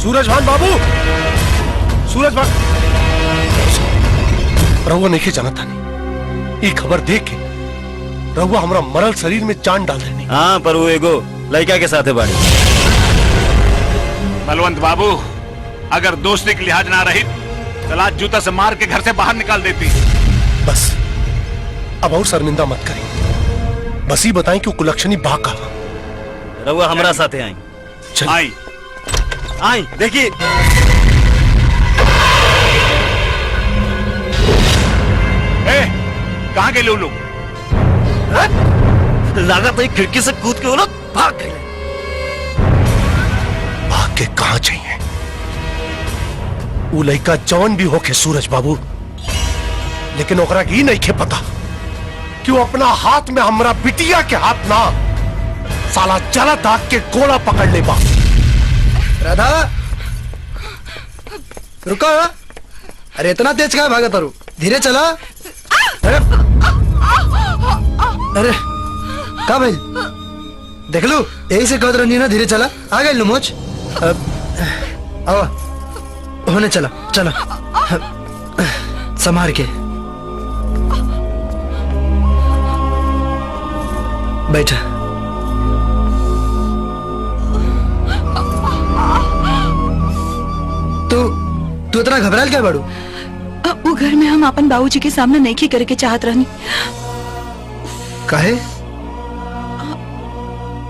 सूरजभान बाबू, सूरजभान रहुआ नहीं जाना था नहीं। ये खबर देख के रहुआ हमारा मरल शरीर में चांद डाल देनी। हाँ पर वो एगो लड़का के साथ है बाड़ी। बलवंत बाबू, अगर दोस्ती की लिहाज ना रही तो आज जूता से मार के घर से बाहर निकाल देती। बस अब और शर्मिंदा मत करें, बस ही बताएं कि कुलक्षणी बा का रहुआ हमारा साथे आई। आई आई देखिए, कहाँ गए लोग? लागत है खिड़की से कूद के वो लोग भाग गए। भाग के कहां चाहिए? वो लड़का जौन भी होके सूरज बाबू, लेकिन ओकरा की नहीं खे पता कि वो अपना हाथ में हमरा बिटिया के हाथ ना साला जला दाग के गोला पकड़ ले बा। राधा रुको, अरे इतना तेज कहाँ भागा तारू? धीरे चला। अरे का भाई देख लो, यही से कहत रही ना धीरे चला। आ गए लो मोच। आओ होने चला चला, संभार के बैठा। तू इतना घबराल क्या बाड़ू? वो घर में हम अपन बाबूजी के सामने नहीं करे के चाहत रहनी। काहे?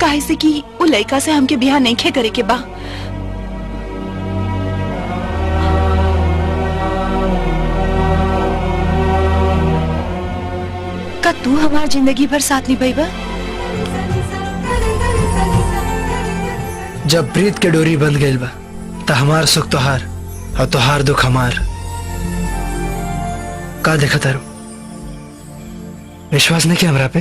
काहे से कि वो लड़का से हमके बियाह नहीं करे के बा। का तू हमार जिंदगी भर साथ निभाईबा? जब प्रीत के डोरी बंध गई बा तो हमार सुख तोहार और तोहार दुख हमार। का देखा तारू? विश्वास नहीं किया हमरा पे?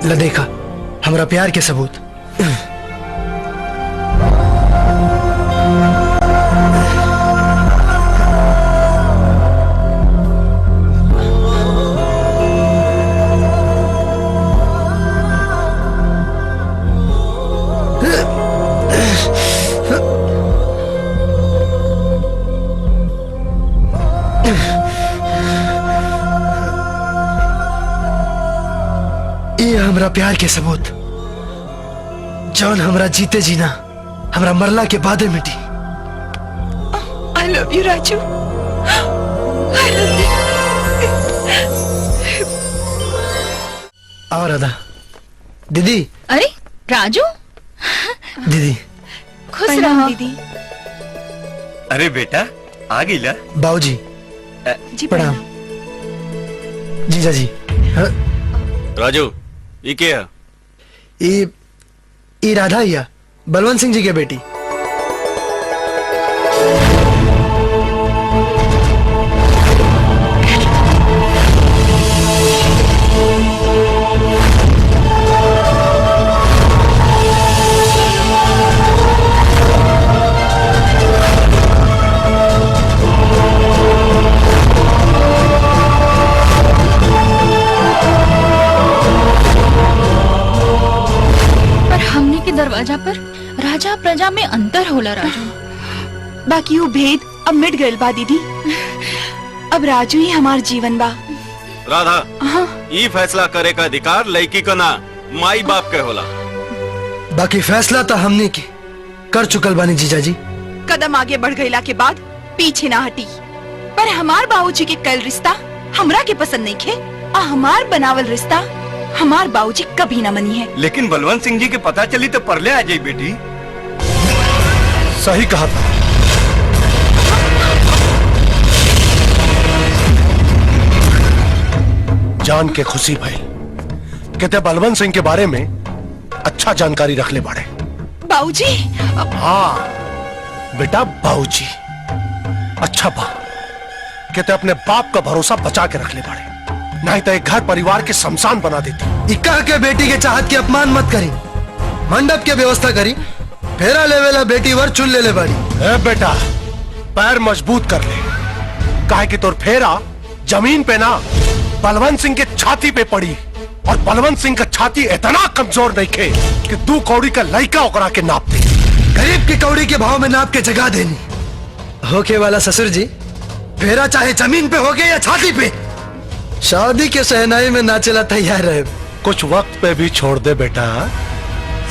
ल देखा हमरा प्यार के सबूत। हमरा प्यार के सबूत जौन हमरा जीते जीना हमरा मरला के बाद मिटी। I love you, Raju. I love you। और राधा दीदी। अरे राजू, दीदी खुश रहो दीदी। अरे बेटा आ गई ला। बाबूजी जी प्रणाम। जीजा जी। राजू ये क्या है? ये राधा या बलवंत सिंह जी के बेटी। दरवाजा पर राजा प्रजा में अंतर होला राजू। बाकी वो भेद अब मिट गइल बा दीदी। अब राजू ही हमार जीवन बा। राधा, हाँ। ये फैसला करे का अधिकार लड़की का ना माई बाप के होला। बाकी फैसला तो हमने की कर चुकल बानी जीजा जी। कदम आगे बढ़ गइला के बाद पीछे ना हटी। पर हमार बाबूजी के कल रिश्ता हमरा के पसंद नहीं खे और हमार बनावल रिश्ता हमार बाबूजी कभी ना मनी है। लेकिन बलवंत सिंह जी के पता चली तो परले आ जाई बेटी। सही कहा था। जान के खुशी भाई कहते बलवंत सिंह के बारे में अच्छा जानकारी रख ले बाड़े। बाबूजी। हाँ बेटा बाबूजी अच्छा बा कहते अपने बाप का भरोसा बचा के रख ले बाड़े, नहीं तो एक घर परिवार के शमशान बना देती। इक्का के बेटी के चाहत के अपमान मत करी। मंडप के व्यवस्था करी, फेरा लेवेला बेटी वर चुन ले बाड़ी। ए बेटा पैर मजबूत कर ले, काहे कि तोर फेरा जमीन पे ना बलवंत सिंह के छाती पे पड़ी। और बलवंत सिंह का छाती इतना कमजोर नहीं खे कि 2 कौड़ी का लड़का ओकरा के नाप दे। गरीब की कौड़ी के भाव में नाप के जगा देनी होके वाला ससुर जी, फेरा चाहे जमीन पे हो गया या छाती पे, शादी के सहनाई में नाचेला तैयार रहे। कुछ वक्त पे भी छोड़ दे बेटा,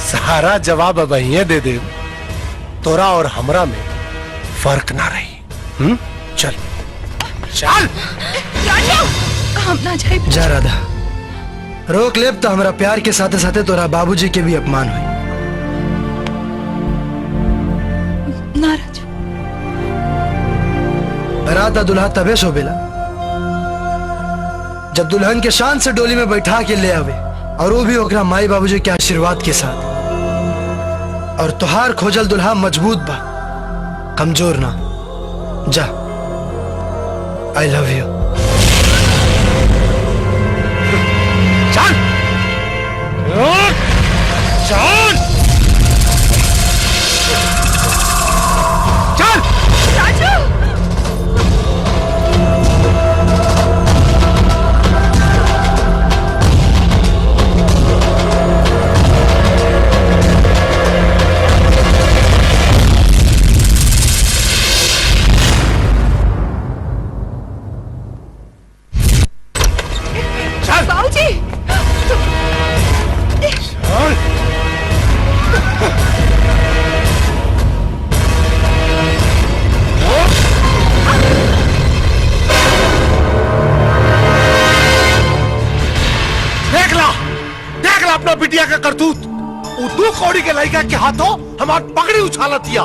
सारा जवाब अब यहीं दे दे, तोरा और हमरा में फर्क ना रही। चल चल। हम ना जाए। जा राधा, रोक लेब तो हमारा प्यार के साथे साथे तोरा बाबूजी के भी अपमान हुई। ना राजू। राधा दुल्हा तबे शोभेला जब दुल्हन के शान से डोली में बैठा के ले आवे, और वो भी ओकरा माई बाबूजी के आशीर्वाद के साथ। और तुहार खोजल दुल्हा मजबूत बा, कमजोर ना। जा, आई लव यू। चल चल चल। राजू। बाबूजी। देख ला अपना बिटिया का करतूत। वो 2 कौड़ी के लड़का के हाथों हमार पगड़ी उछाला दिया।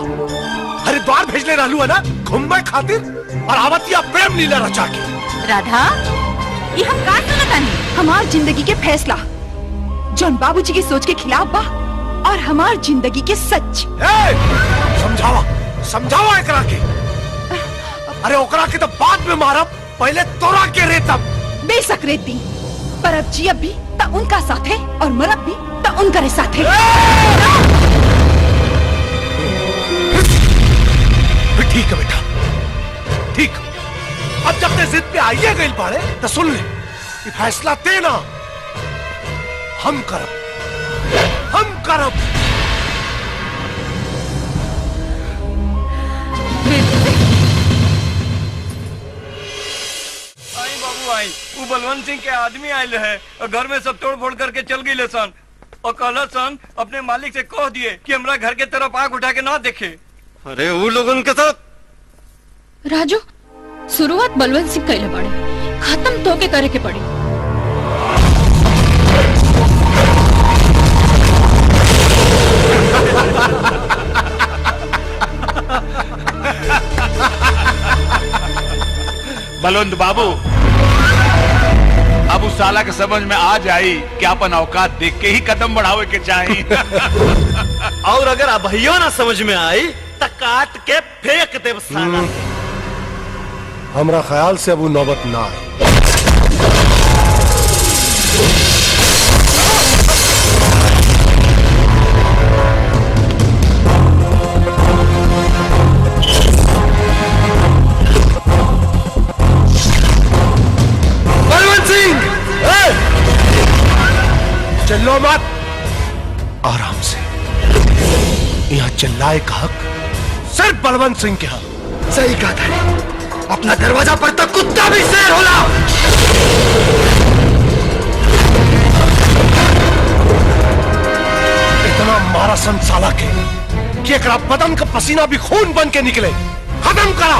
हरिद्वार भेजले रहलू है ना घूमने खातिर, और आवतिया प्रेम लीला रचा के। राधा, ये हम का सुनतानी? हमार जिंदगी के फैसला जौन बाबूजी की सोच के खिलाफ बा, और हमार जिंदगी के सच। समझावा समझावा एकरा के। अरे ओकरा के तो बाद में मारब, पहले तोरा के रेतब। बेशक रेती, पर अब जी अब भी ता उनका साथ है, और मरब भी ता उनका साथ है। ठीक है बेटा, ठीक। अब जब ते जिद पे आइए गई पाड़े तो सुन ले, ये फैसला देना हम करब। आई बाबू आई, वो बलवंत सिंह के आदमी आये है और घर में सब तोड़ फोड़ करके चल गई सन, और कहला सन अपने मालिक से कह दिए कि हमरा घर के तरफ आंख उठा के ना देखे। अरे वो लोगन के साथ राजू, शुरुआत बलवंत सिंह कैले पड़े, खत्म तो के करे के पड़ी। बलवंत बाबू, अब उस साला के समझ में आ जाई कि अपन औकात देख के ही कदम बढ़ावे के चाहिए। और अगर अभियो ना समझ में आई तो काट के फेंक दे साला। हमरा ख्याल से अब वो नौबत ना आए। बलवंत सिंह, चिल्लो मत, आराम से। यहाँ चिल्लाए का हक सिर्फ बलवंत सिंह के हक। सही कहा था, अपना दरवाजा पर तो कुत्ता भी शेर होला। इतना मारा सन साला के कि एकरा बदन का पसीना भी खून बन के निकले। खत्म करा।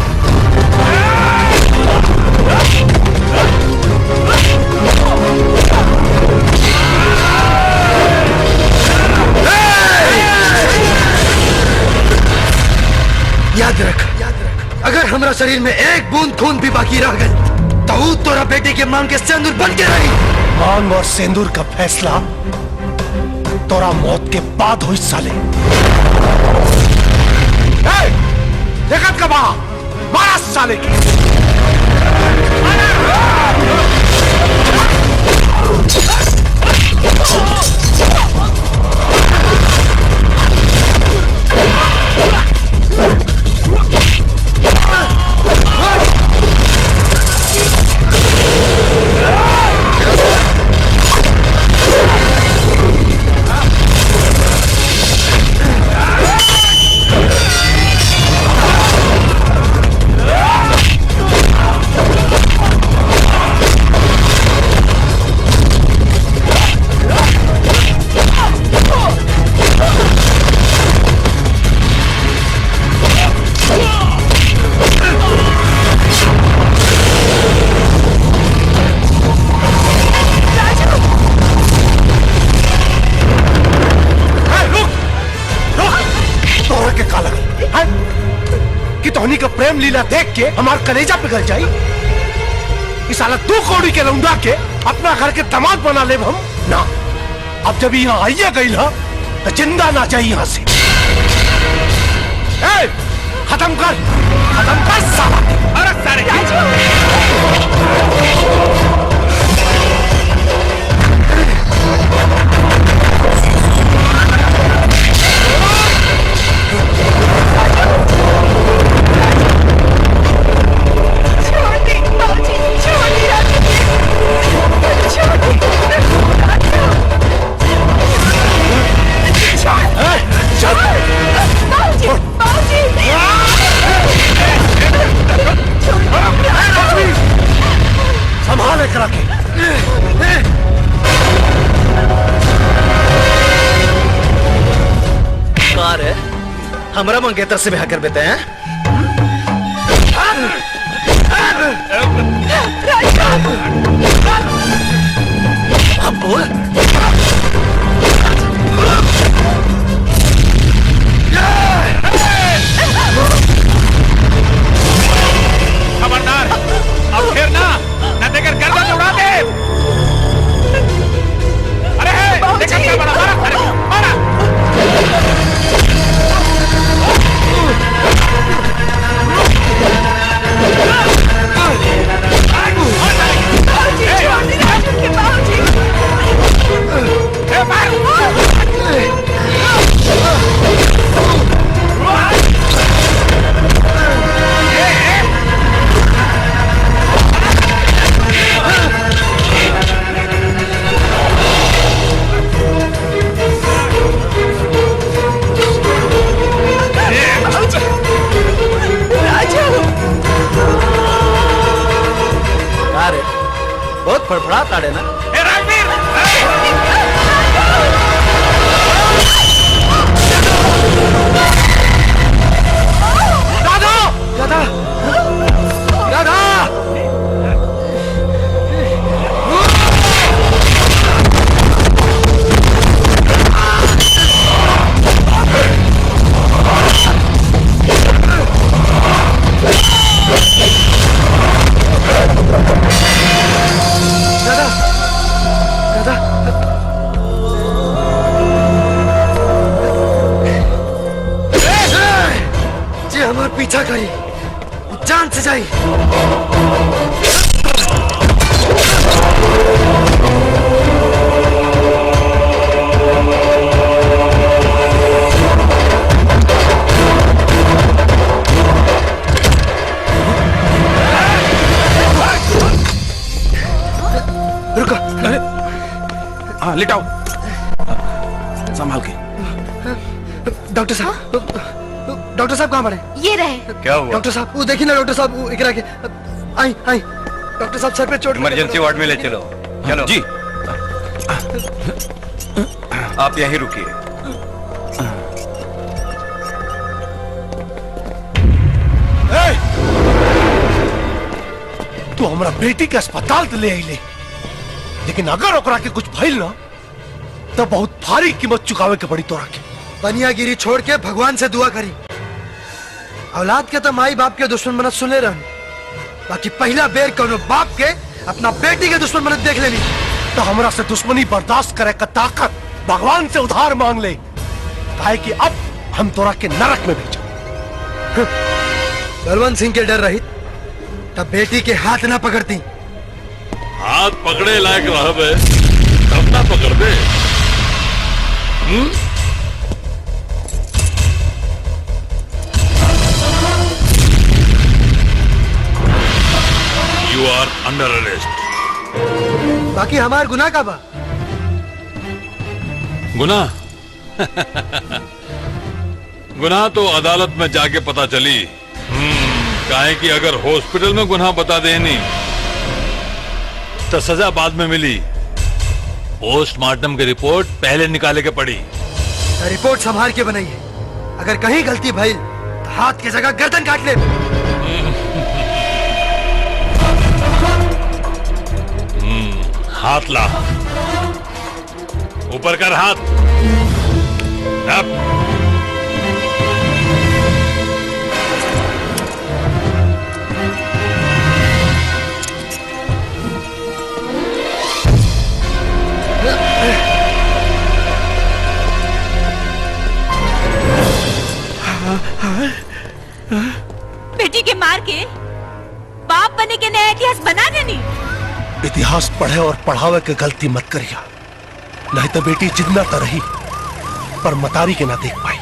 याद रख, अगर हमारा शरीर में एक बूंद खून भी बाकी रह गई तो वो तोरा बेटी के मांग के सिंदूर बन के रही। मांग और सिंदूर का फैसला तोरा मौत के बाद हुई साले। देखत का बा मारा साले की। तोहनी का प्रेम लीला देख के हमार कलेजा पिघल जाई। इस साला 2 कौड़ी के लौंडा के अपना घर के दामाद बना ले हम ना। अब जब यहाँ आइए गई ना तो जिंदा ना जाए यहाँ से। ए, खत्म कर साला। अरे सारे संभाले करा के। कार है हमरा मंगेतर से ब्याह कर देते हैं। अब बोल। खबरदार, अब फिर ना न देकर गर्दन उड़ा दे। अरे देखा क्या बड़ा मारा, अरे मारा। बहुत फड़फड़ा ताड़े ना। राधा राधा राधा हमार पीछा करी जान से जाई। रुको। हाँ लिटाओ, संभाल के। डॉक्टर साहब, डॉक्टर साहब कहाँ पड़े? ये रहे। क्या हुआ? डॉक्टर साहब वो देखिए ना, डॉक्टर साहब वो इकरा के आई आई। डॉक्टर साहब सर पे चोट। इमरजेंसी वार्ड में ले चलो। चलो जी। आप यहीं रुकिए। तू हमारा बेटी के अस्पताल तो ले आई ले, लेकिन अगर ओकरा के कुछ भइल ना तो बहुत भारी कीमत चुकावे के पड़ी तोरा के। बनियागिरी छोड़ के भगवान से दुआ करी। औलाद के तो माई बाप के दुश्मन बनत सुने रहन, बाकी पहला बेर कोनो बाप के अपना बेटी के दुश्मन बनत देख लेनी। तो हमरा से दुश्मनी बर्दाश्त करे का ताकत भगवान से उधार मांग ले, काहे कि अब हम तोरा के नरक में भेजो। बलवंत सिंह के डर रही तब बेटी के हाथ ना पकड़ती। हाथ पकड़े लायक रहबे तब ना पकड़ दे। You are under arrest. बाकी हमार गुनाह का बा? गुनाह गुनाह तो अदालत में जाके पता चली। काहे कि अगर हॉस्पिटल में गुनाह बता देनी तो सजा बाद में मिली। पोस्टमार्टम की रिपोर्ट पहले निकाले के पड़ी। रिपोर्ट संभाल के बनाइए, अगर कहीं गलती भई तो हाथ की जगह गर्दन काट ले। हाथ ला, ऊपर कर हाथ। अब लड़की के मार के बाप बने के नया इतिहास बना देनी। इतिहास पढ़े और पढ़ावे के गलती मत करिया, नहीं तो बेटी जितना तो रही पर मतारी के ना देख पाई।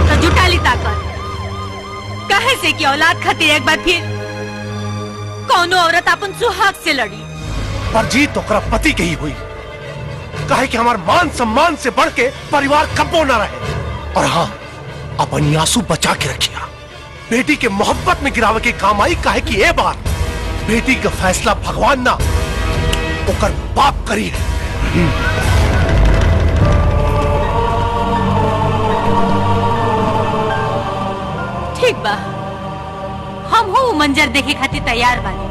तो जुटा ली ताकत कहे से कि औलाद खातिर एक बार फिर कौनो औरत अपन सुहाग से लड़ी। पर जीत ओकरा पति के ही हुई, कहे कि हमार मान सम्मान से बढ़ के परिवार कब्बो न रहे। और हाँ, अपनी आंसू बचा के रखिया, बेटी के मोहब्बत में गिरावे के काम आई। कहे कि ये बात बेटी का फैसला भगवान ना ओकर बाप करी है। ठीक बा, हम हो मंजर देखे खातिर तैयार बानी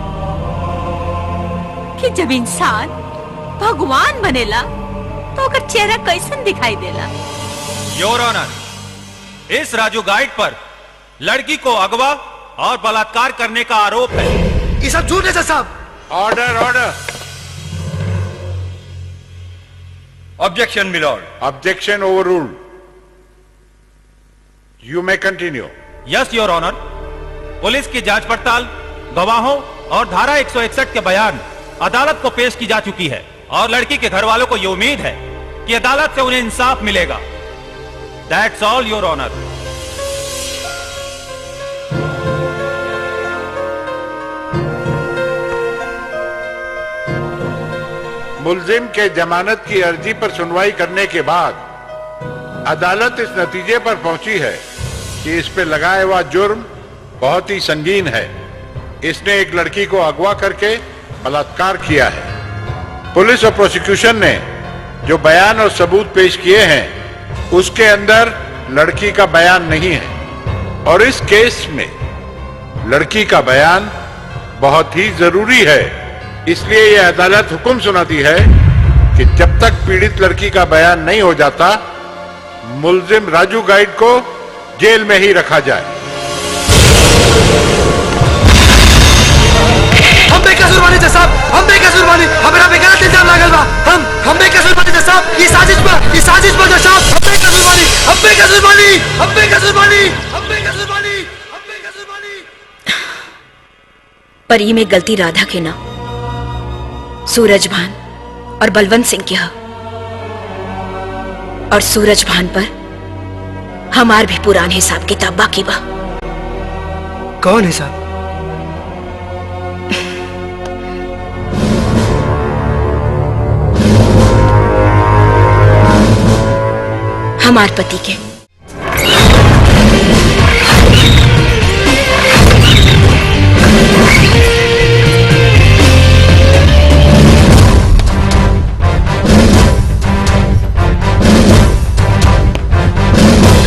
कि जब इंसान भगवान बनेला तो ओकर चेहरा कैसन दिखाई देला। योर ऑनर, इस राजू गाइड पर लड़की को अगवा और बलात्कार करने का आरोप है। ये सब झूठ है जज साहब। Order order. Objection milord. Objection overruled. You may continue. Yes your honour, police की जांच पड़ताल, गवाहों और धारा 161 के बयान अदालत को पेश की जा चुकी है और लड़की के घर वालों को यह उम्मीद है कि अदालत से उन्हें इंसाफ मिलेगा। That's all your honour. मुलजिम के जमानत की अर्जी पर सुनवाई करने के बाद अदालत इस नतीजे पर पहुंची है कि इस पे लगाया हुआ जुर्म बहुत ही संगीन है। इसने एक लड़की को अगवा करके बलात्कार किया है। पुलिस और प्रोसिक्यूशन ने जो बयान और सबूत पेश किए हैं उसके अंदर लड़की का बयान नहीं है और इस केस में लड़की का बयान बहुत ही जरूरी है। इसलिए यह अदालत हुक्म सुनाती है कि जब तक पीड़ित लड़की का बयान नहीं हो जाता मुलजिम राजू गाइड को जेल में ही रखा जाए। हम बेकसूर बानी जज साहब, हम बेकसूर बानी, हमरा पे गलत इल्जाम लागल बा। हम बेकसूर बानी जज साहब, ये साजिश बा जज साहब। हम बेकसूर बानी, हम बेकसूर बानी, हम बेकसूर बानी, हम बेकसूर बानी, हम बेकसूर बानी। पर ये में गलती राधा के ना, सूरज भान और बलवंत सिंह की है। और सूरज भान पर हमार भी पुरान हिसाब किताब बाकी बा। कौन हिसाब? हमार पति के।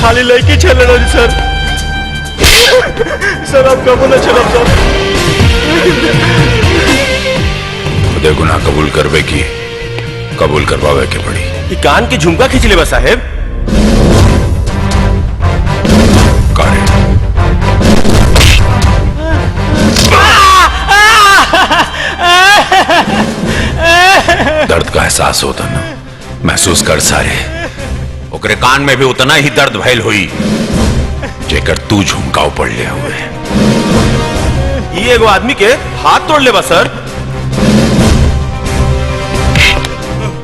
खाली लड़की चल रही सर। सर आप कबूल न चलो सर। खुदे गुनाह कबूल करवे की कबूल करवावे के पड़ी। कान की झुमका खींच ले बा साहेब। दर्द का एहसास होता ना, महसूस कर सारे। ओकरे कान में भी उतना ही दर्द भयल हुई जेकर तू झुमका पड़ ले हुए। ये एगो आदमी के हाथ तोड़ ले बा सर।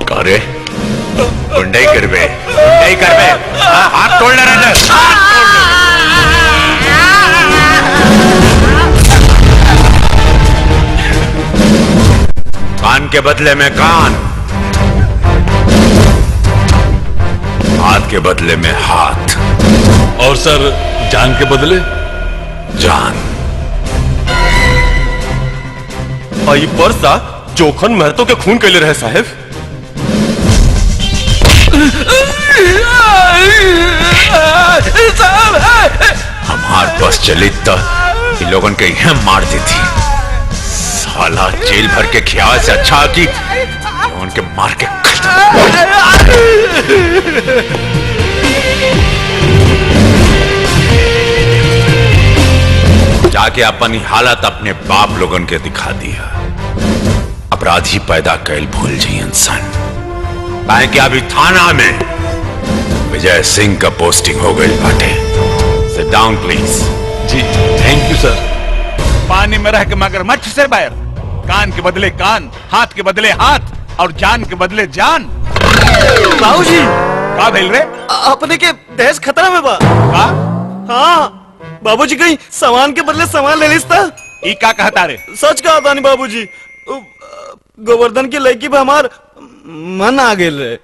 करे गुंडई करबे, गुंडई करबे, हाथ तोड़ ले रहे। कान के बदले में कान, हाथ के बदले में हाथ, और सर जान के बदले जान। और ये पर्सा जोखन महतो के खून के लिए रहे साहेब। हमार बस चली तो इन लोगों के यह मार देती। साला जेल भर के ख्याल से अच्छा कि उनके मार के जाके अपनी हालत अपने बाप लोगन के दिखा दिया। अपराधी पैदा कैल भूल जी इंसान। काहे कि अभी थाना में विजय सिंह का पोस्टिंग हो गई बाटे। Sit down please. जी थैंक यू सर। पानी में रह के मगरमच्छ से बैर, कान के बदले कान, हाथ के बदले हाथ और जान के बदले जान। बाबूजी का भेल रे? अपने के देश खतरा में बा। का? हाँ बाबूजी कहीं सामान के बदले सामान ले लिस्ता। ई का कहता रे? सच कहा था नहीं बाबूजी, गोवर्धन की लड़की पे हमार मन आ गेल रे।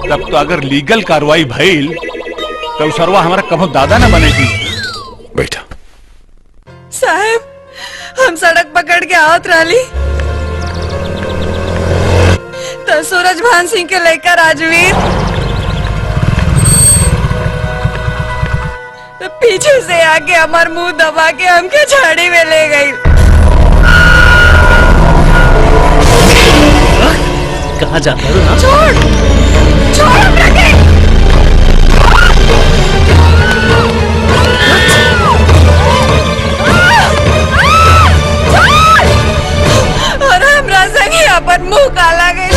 तब तो अगर लीगल कार्रवाई भइल तो सरवा हमारा कभो दादा न बनेगी। बैठा। साहब हम सड़क पकड़ के आवत रही तो सूरज भान सिंह के लेकर राजवीर तो पीछे से आके हमार मुंह दबा के हमके झाड़ी में ले गई। कहाँ जाता है? छोड़ छोड़ हमरा के। और हमरा संगे अपन मुंह काला गई।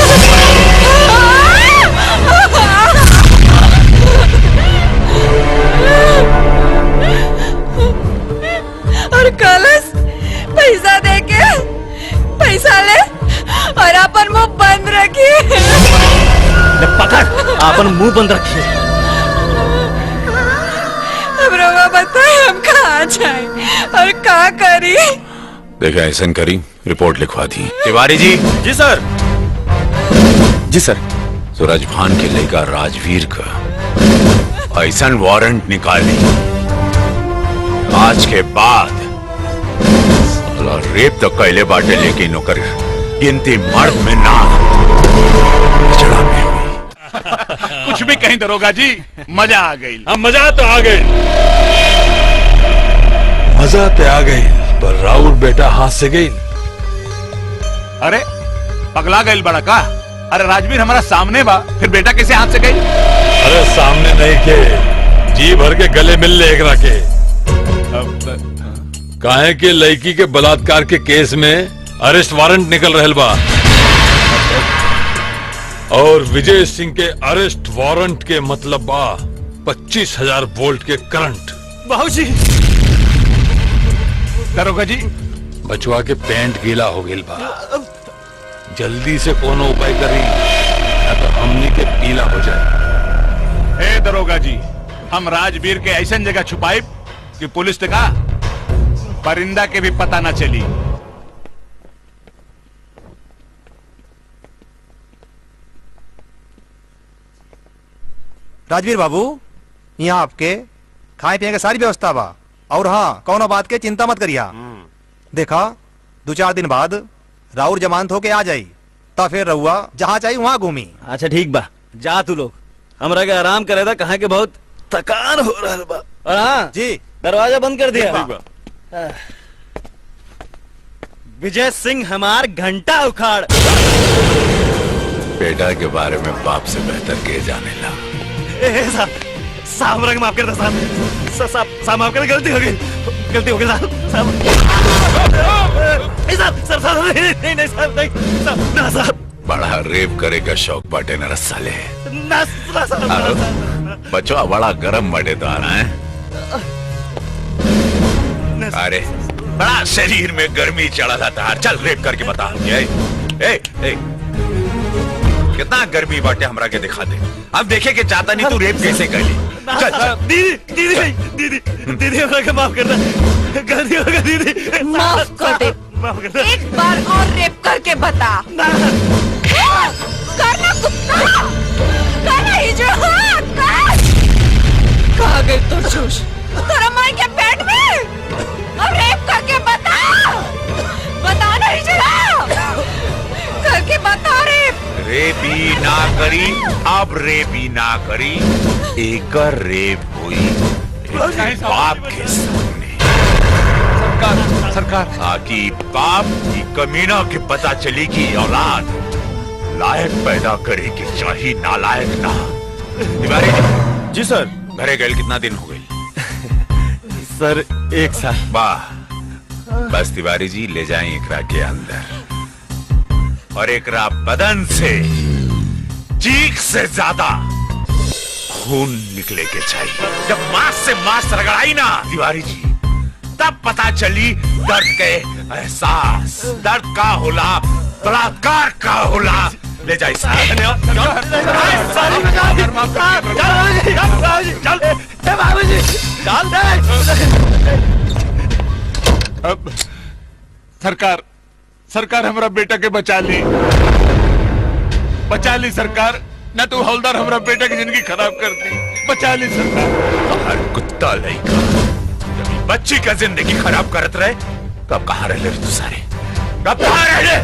और कलश पैसा दे के पैसा ले और अपन मुंह बंद रखिए। पकड़ अपन मुंह बंद रखिए। अब रोगा बताए हम कहाँ जाए और क्या करी। देखा ऐसा करी, रिपोर्ट लिखवा दी। तिवारी जी। जी सर। जी सर। सूरज भान के लेकर राजवीर का ऐसा वारंट निकाली आज के बाद रेप तो कैले बाटे, लेकिन ओकर गिनती मर्द में ना चढ़ा में हुई। कुछ भी कहीं दरोगा जी, मजा आ गई। हम मजा तो आ गई, मजा तो आ गई, पर राउर बेटा हाथ से गई। अरे पगला गई बड़ा का? अरे राजवीर हमारा सामने बा, फिर बेटा कैसे हाथ से गई? अरे सामने नहीं के, जी भर के गले मिल ले एक राके। काहे के लड़की के बलात्कार के केस में अरेस्ट वारंट निकल रहल बा और विजय सिंह के अरेस्ट वारंट के मतलब बा 25,000 वोल्ट के करंट। बाबूजी। दरोगा जी। बचवा के पैंट गीला हो गई बा, जल्दी से कोनो उपाय करी या तो हमनी के पीला हो जाए। हे दरोगा जी, हम राजवीर के ऐसा जगह छुपाई कि पुलिस का परिंदा के भी पता न चली। राजवीर बाबू, यहाँ आपके खाए पीने की सारी व्यवस्था बा, और हाँ कौनो बात के चिंता मत करिया। देखा 2-4 दिन बाद राउर जमानत होके आ जाई, तो फिर रहुआ जहाँ चाहिए वहाँ घूमी। अच्छा ठीक बा, जा तू लोग, हमरा के आराम करे था, कहा के बहुत थकान हो रहा बा। और हाँ जी दरवाजा बंद कर दिया। विजय सिंह हमार घंटा उखाड़। बेटा के बारे में बाप से बेहतर के जाने ला। साहब माफ कर दो साहब माफ कर, गलती हो गई साहब। बड़ा रेप करे का शौक बाटे न रसाले। बचवा बड़ा गरम बड़े तो आना है। अरे बड़ा शरीर में गर्मी चढ़ा था। चल रेप करके बता। कितना गर्मी बाटे हमरा के दिखा दे। अब देखे के चाहता नहीं तू रेप कैसे कर ली। दीदी हमरा के माफ कर दे, गलती हो गई दीदी। माफ कर दे, एक बार और रेप करके बता। करना कुत्ता, करना हिजड़ा, कहाँ गई तो जोश तेरा माई के पेट में। अब रेप करके बता ना हिजड़ा, करके बता रेप। रेपी ना करी, अब रेपी ना करी, एक रेप हुई बाप के सामने। सरकार ताकि बाप की कमीना के पता चली कि औलाद लायक पैदा करे कि चाहिए नालायक ना। तिवारी जी सर। घरे गए कितना दिन हो गए? सर 1 साल। वाह, बस तिवारी जी ले जाएं एकरा के अंदर और एकरा बदन से चीख से ज्यादा खून निकले के चाहिए। जब मांस से मांस रगड़ाई ना तिवारी जी, तब पता चली दर्द के एहसास, दर्द का होला, बलात्कार का होला। ले जाइए अब सरकार, सरकार हमारा बेटा के बचा ली सरकार, न तो हवलदार हमारा बेटा की जिंदगी खराब कर दी। बचा ली सरकार। हर कुत्ता लड़का जब बच्ची का जिंदगी खराब करत रहे तब कहाँ रह ले तू सारे, कब कहाँ रह ले?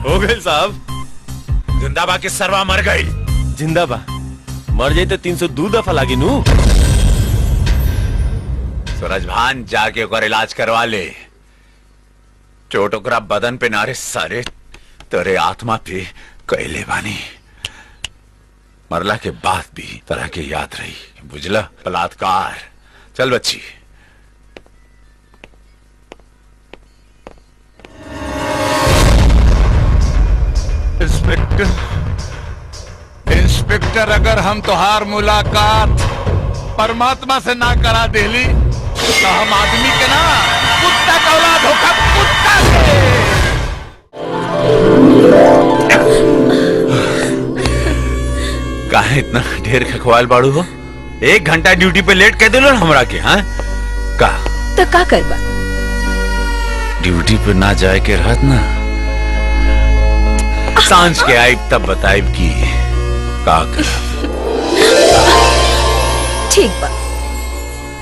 हो गए साहब। जिंदाबा के सरवा मर गई। जिंदाबा मर जाए तो 302 दफा लागी नू। सूरज भान जाके ओकर इलाज करवा ले। चोट ओकरा बदन पे नारे सारे तेरे आत्मा पे कैले बानी। मरला के बाद भी तरह के याद रही, बुझला? बलात्कार। चल बच्ची। इंस्पेक्टर, इंस्पेक्टर, अगर हम तोहार मुलाकात परमात्मा से ना करा देली तो हम आदमी के ना कुत्ता का औलाद होगा, कुत्ता के। काहे इतना ढेर खखवाल बाड़ू हो? 1 घंटा ड्यूटी पे लेट कह दिलो हमरा के। हाँ का तो का करबा? ड्यूटी पे ना जाए के रहत ना, सांझ के आई तब बताइब की का कर। ठीक बा,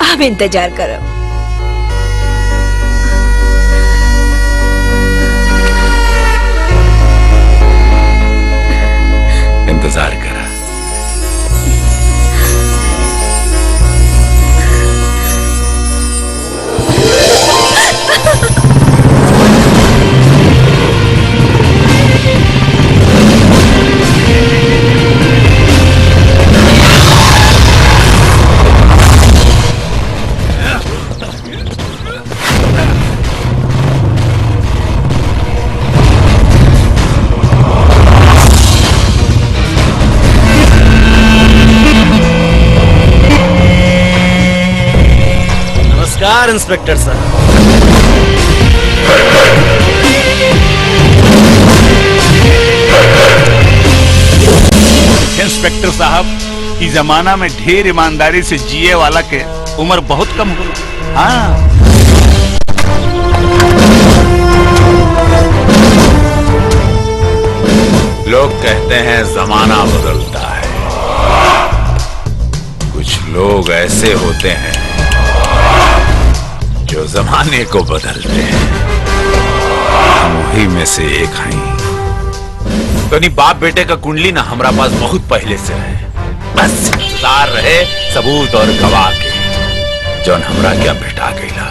हम इंतजार करब। इंतजार करा। नमस्कार इंस्पेक्टर साहब। इंस्पेक्टर साहब, इस जमाना में ढेर ईमानदारी से जिए वाला के उम्र बहुत कम हो। हाँ, लोग कहते हैं जमाना बदलता है, कुछ लोग ऐसे होते हैं जो जमाने को बदलते हैं। हम वही में से एक हैं। तो नहीं, बाप बेटे का कुंडली ना हमारा पास बहुत पहले से है। बस इंतजार रहे सबूत और गवाह के, जौन हमरा क्या भेटा गईला।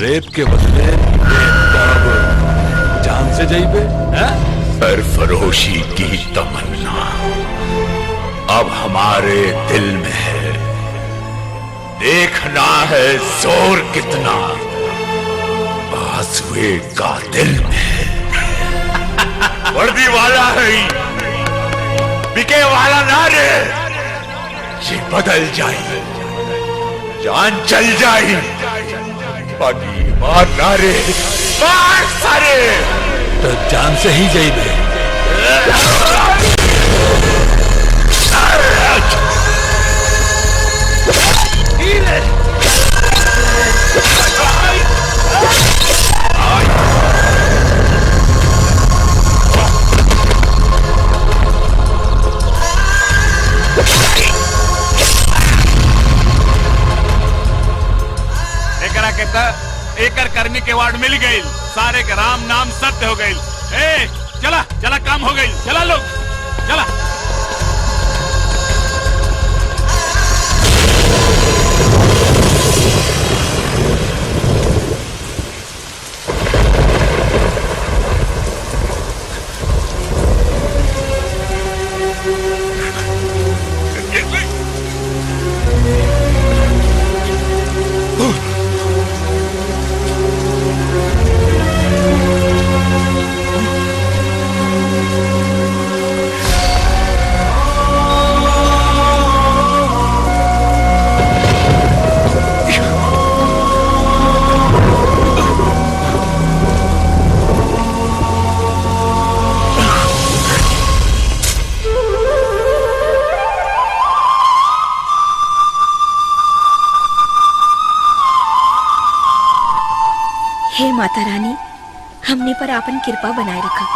रेत के बदले जान से जाइबे। सरफरोशी की तमन्ना अब हमारे दिल में है, देखना है जोर कितना बाजुए का दिल में है। वर्दी वाला है, बिके वाला ना रे, ये बदल जाए, जान चल जाए, बाकी मार ना रे, मार सारे तो जान से ही जाइबे। एकर कर्मी के वार्ड मिल गई, सारे के राम नाम सत्य हो गई। चला चला काम हो गई, चला लोग चला। हे माता रानी, हमने पर आपन कृपा बनाए रखा।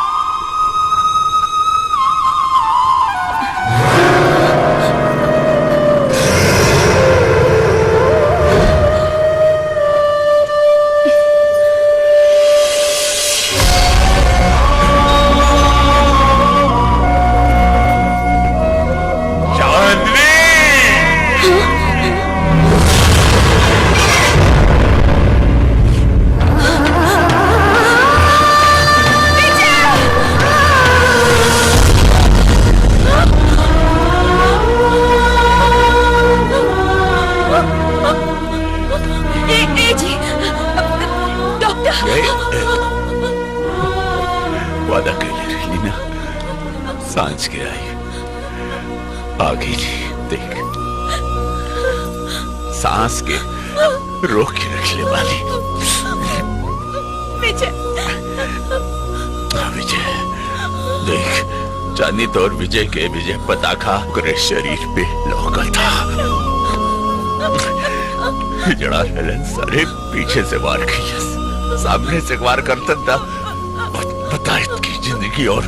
वादा कर ले ना, सांझ के आई आगे जी देख, सांस के रोक के रख ले वाली। विजय देख, चांदी तो और विजय के विजय पताखा पूरे शरीर पे लौका था। जड़ा हेलन सारे पीछे से वार किया, सामने से वार करता था, पता इसकी जिंदगी और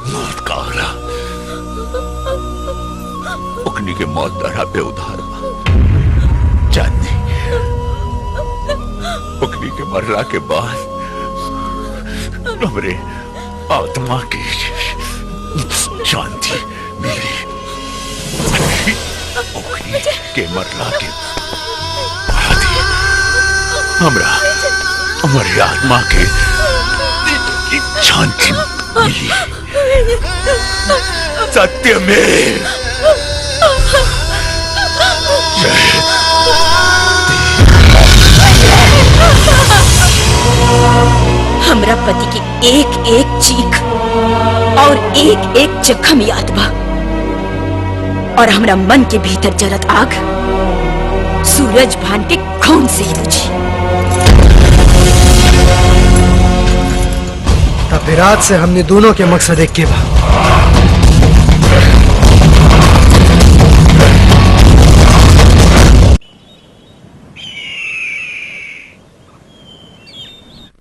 मौत का आरा। उकनी के मौत दरा पे उधार चांदी, उकनी के मरला के बाद हमरे आत्मा की शांति मिली। उकनी के मरला के बाद हमरा हमारी आत्मा के शांति मिली। सत्य में हमरा पति की एक एक चीख और एक एक जख्म याद बा, और हमरा मन के भीतर जलत आग सूरज भान के खून से ही बुझी। तब रात से हमने दोनों के मकसद एक के बा।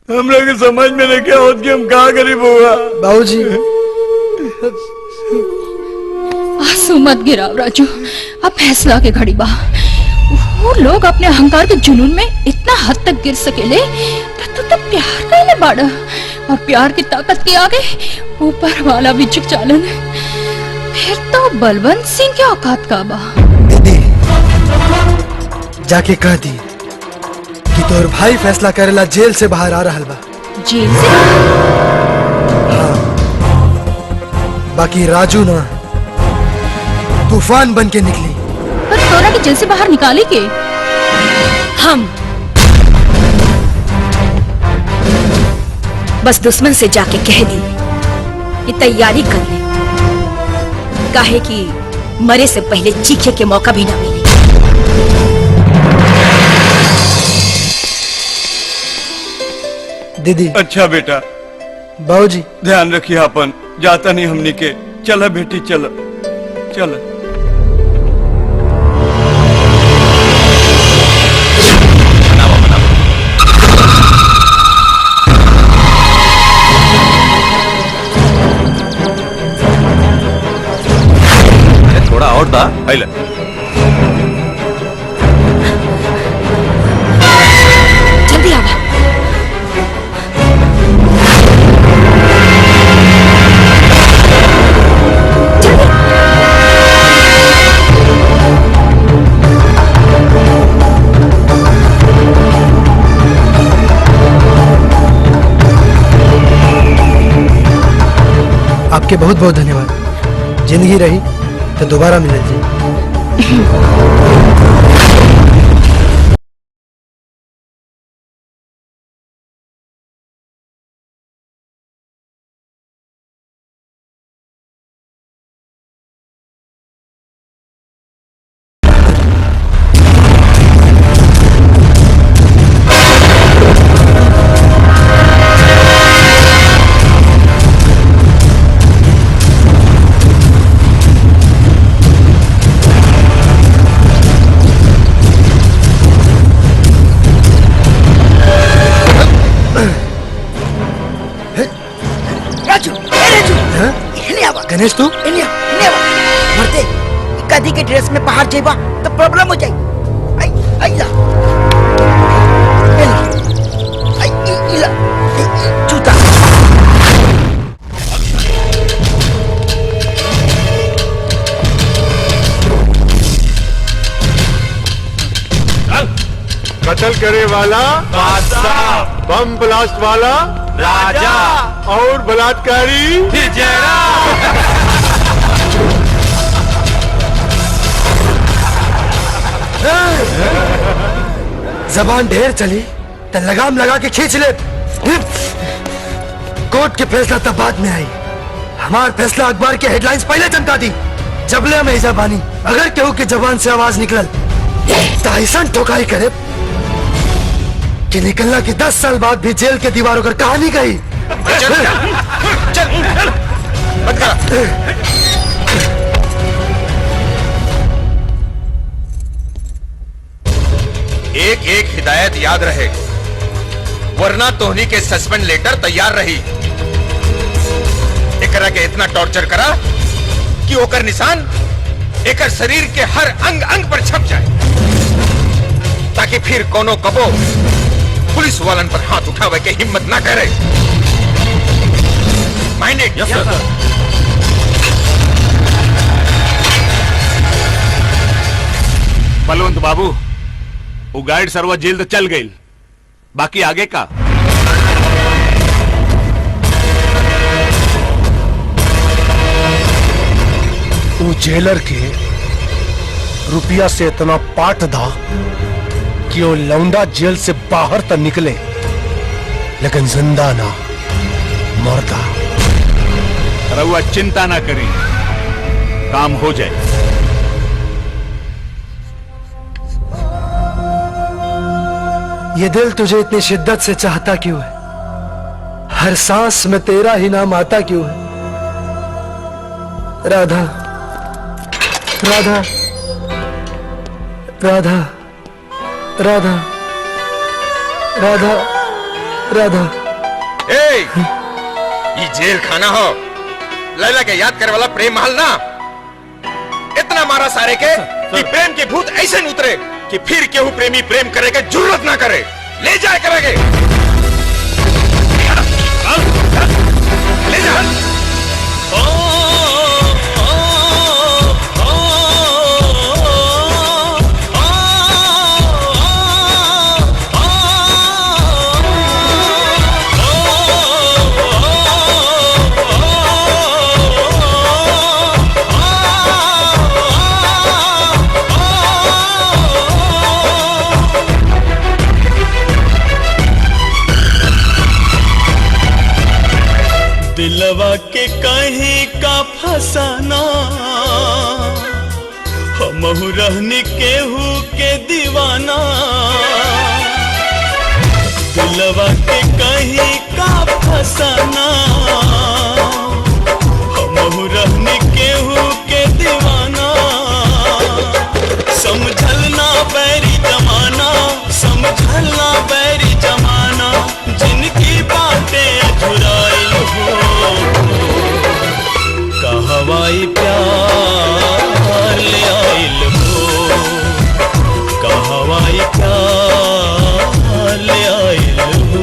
हम लोग समझ में नहीं क्या होत कि हम कहाँ गरीब हुआ। बाबूजी आंसू मत गिराओ राजू, अब फैसला के घड़ी बा। वो लोग अपने अहंकार के जुनून में इतना हद तक गिर सकेले तो प्यार कैले बाड़ा, और प्यार की ताकत के आगे ऊपर वाला भी झुक चालन। फिर तो बलवंत सिंह के औकात का बा। दीदी जाके कह दी कि तोर भाई फैसला करेला जेल से बाहर आ रहा बा। जेल से? बाकी राजू ना तूफान बन के निकली। पर तोरा के जेल से बाहर निकाले के? हम बस दुश्मन से जाके कह दी कि तैयारी कर ले, काहे कि मरे से पहले चीखे के मौका भी ना मिले। दीदी। अच्छा बेटा। बाबूजी ध्यान रखिए अपन, जाता नहीं हमनी के। चला बेटी चल चल। थोड़ा और दा पहले। जल्दी आवा। आपके बहुत बहुत धन्यवाद। जिंदगी रही तो दोबारा मिल जी। गणेश तू मरते कदी के ड्रेस में बाहर जेबा तो प्रॉब्लम हो जाई। आई आई ला आई ला जूता। कत्ल करे वाला बादशाह, बम ब्लास्ट वाला राजा और बलात्कारी जबान ढेर चली तो लगाम लगा के खींच ले। कोर्ट के फैसला तब बाद में आई। हमार फैसला अखबार के हेडलाइंस पहले चमका दी। जबले में जबानी अगर केहू के जबान से आवाज निकलल तो ऐसा ठोकाई करे कि निकलना की 10 साल बाद भी जेल के दीवारों पर कहानी गई। एक एक हिदायत याद रहे, वरना तोहनी के सस्पेंड लेटर तैयार रही। एकरा के इतना टॉर्चर करा कि ओकर निशान एकर शरीर के हर अंग अंग पर छप जाए, ताकि फिर कोनो कबो पुलिस वालन पर हाथ उठावे के हिम्मत ना करे। माइंडेड? यस सर। बलवंत बाबू, वो गाइड सरवा जेल तो चल गई, बाकी आगे का? वो जेलर के रुपया से इतना पाट था कि वो लौंडा जेल से बाहर तक निकले, लेकिन जिंदा ना, मरता। रउआ चिंता ना करी, काम हो जाए। ये दिल तुझे इतनी शिद्दत से चाहता क्यों है? हर सांस में तेरा ही नाम आता क्यों है? राधा, राधा, राधा, राधा, राधा, राधा। ये जेल खाना हो, लैला के याद करे वाला प्रेम महल ना। इतना मारा सारे के कि प्रेम के भूत ऐसे न उतरे कि फिर केहू प्रेमी प्रेम करे के जरूरत ना करे। ले जाए करेंगे, ले जा। दिलवा के कहीं का फसाना हमहु रहनी केहू के दीवाना दिलवा के कहीं का फसाना हमहु रहनी केहू के दीवाना समझलना बैरी जमाना समझलना बैरी जमाना जिनकी बातें अधुराइल हो कहवाई प्यार ले आइल हो कहवाई प्यार ले आइल हो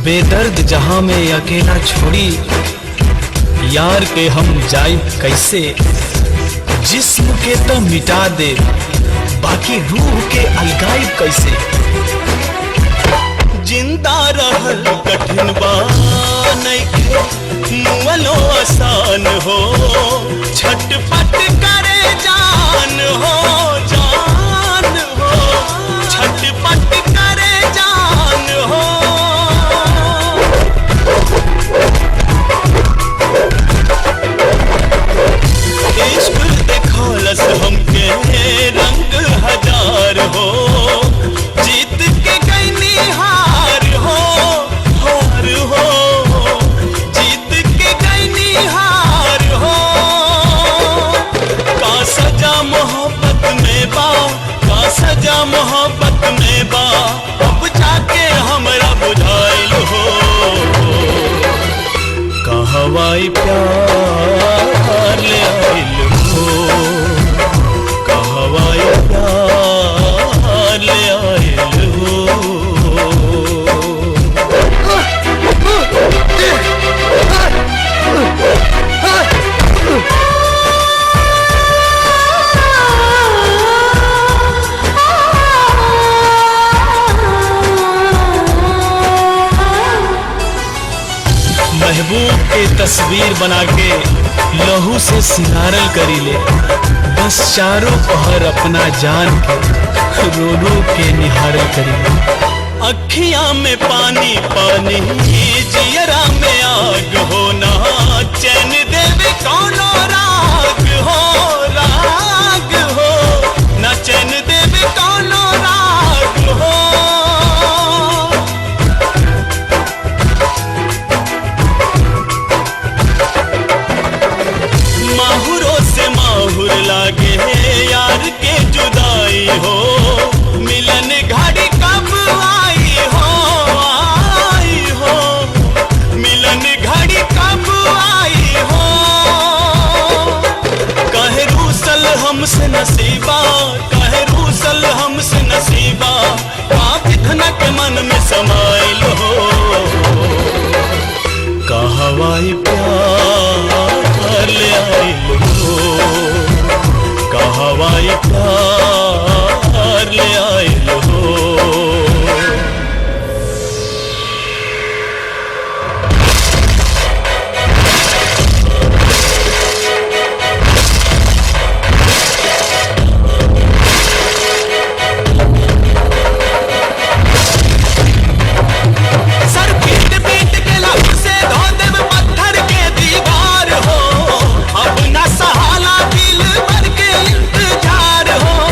बेदर्द जहां में अकेला छोड़ी यार के हम जाए कैसे जिस्म के तो मिटा दे बाकी रूह के अलगाई कैसे जिंदा रहल कठिन बा नइखे मुअलो आसान हो छटपट करे जान हो छटपट करे जान हो इश्क देखौलस हमके रंग हजार हो जीत के गईनी हार हो जीत के गईनी हार हो का सजा मोहब्बत में बा का सजा मोहब्बत में बा अब जाके हमरा बुझाइल हो कहवाई प्यार ले आइल हो कहवाई प्यार ले आइल हो महबूब के तस्वीर बना के लहू से सिंगारल करी ले बस चारों पहर अपना जान के रो रो के निहारल करी ले अखियां में पानी पानी जियरा में आग होना चैन देवे कौनो राग हो ना चैन देवे कौनो राग हो माहुरों से माहुर लागे यार के जुदाई हो मिलन घड़ी कब आई हो मिलन घड़ी कब आई हो कहे रूसल हमसे नसीबा कहे रूसल हमसे नसीबा पाप धनक मन में समाइल हो कहवाई प्यार ले आइल हो कहवाई प्यार ले आइल हो सर पीट पीट के लहू से धो देव पत्थर के दीवार हो अब न सहाला दिल भर के इंतजार हो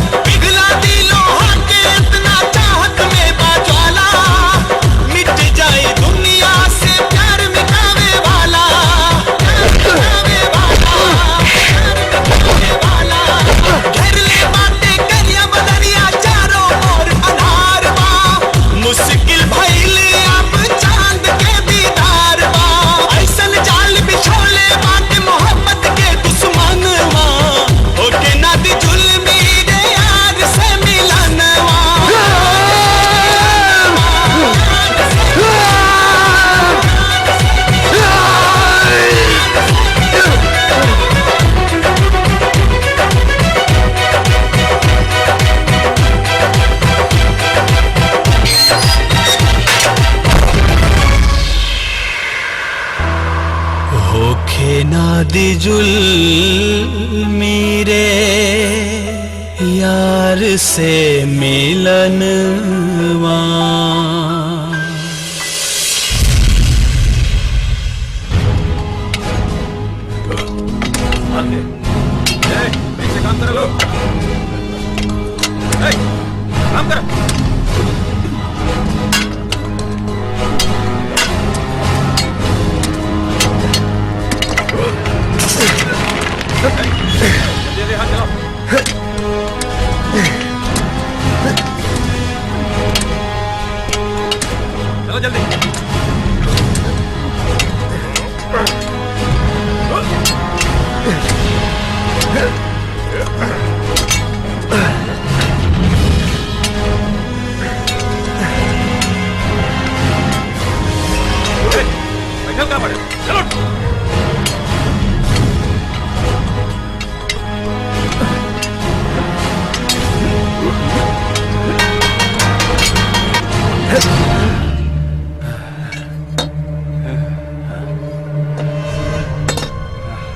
होखे ना दिजुल मेरे यार से मिलनवा। काम करो लोग, काम करो। जल्दी हाथ चलाओ। चलो जल्दी। बैठो कहाँ पड़े? चलो।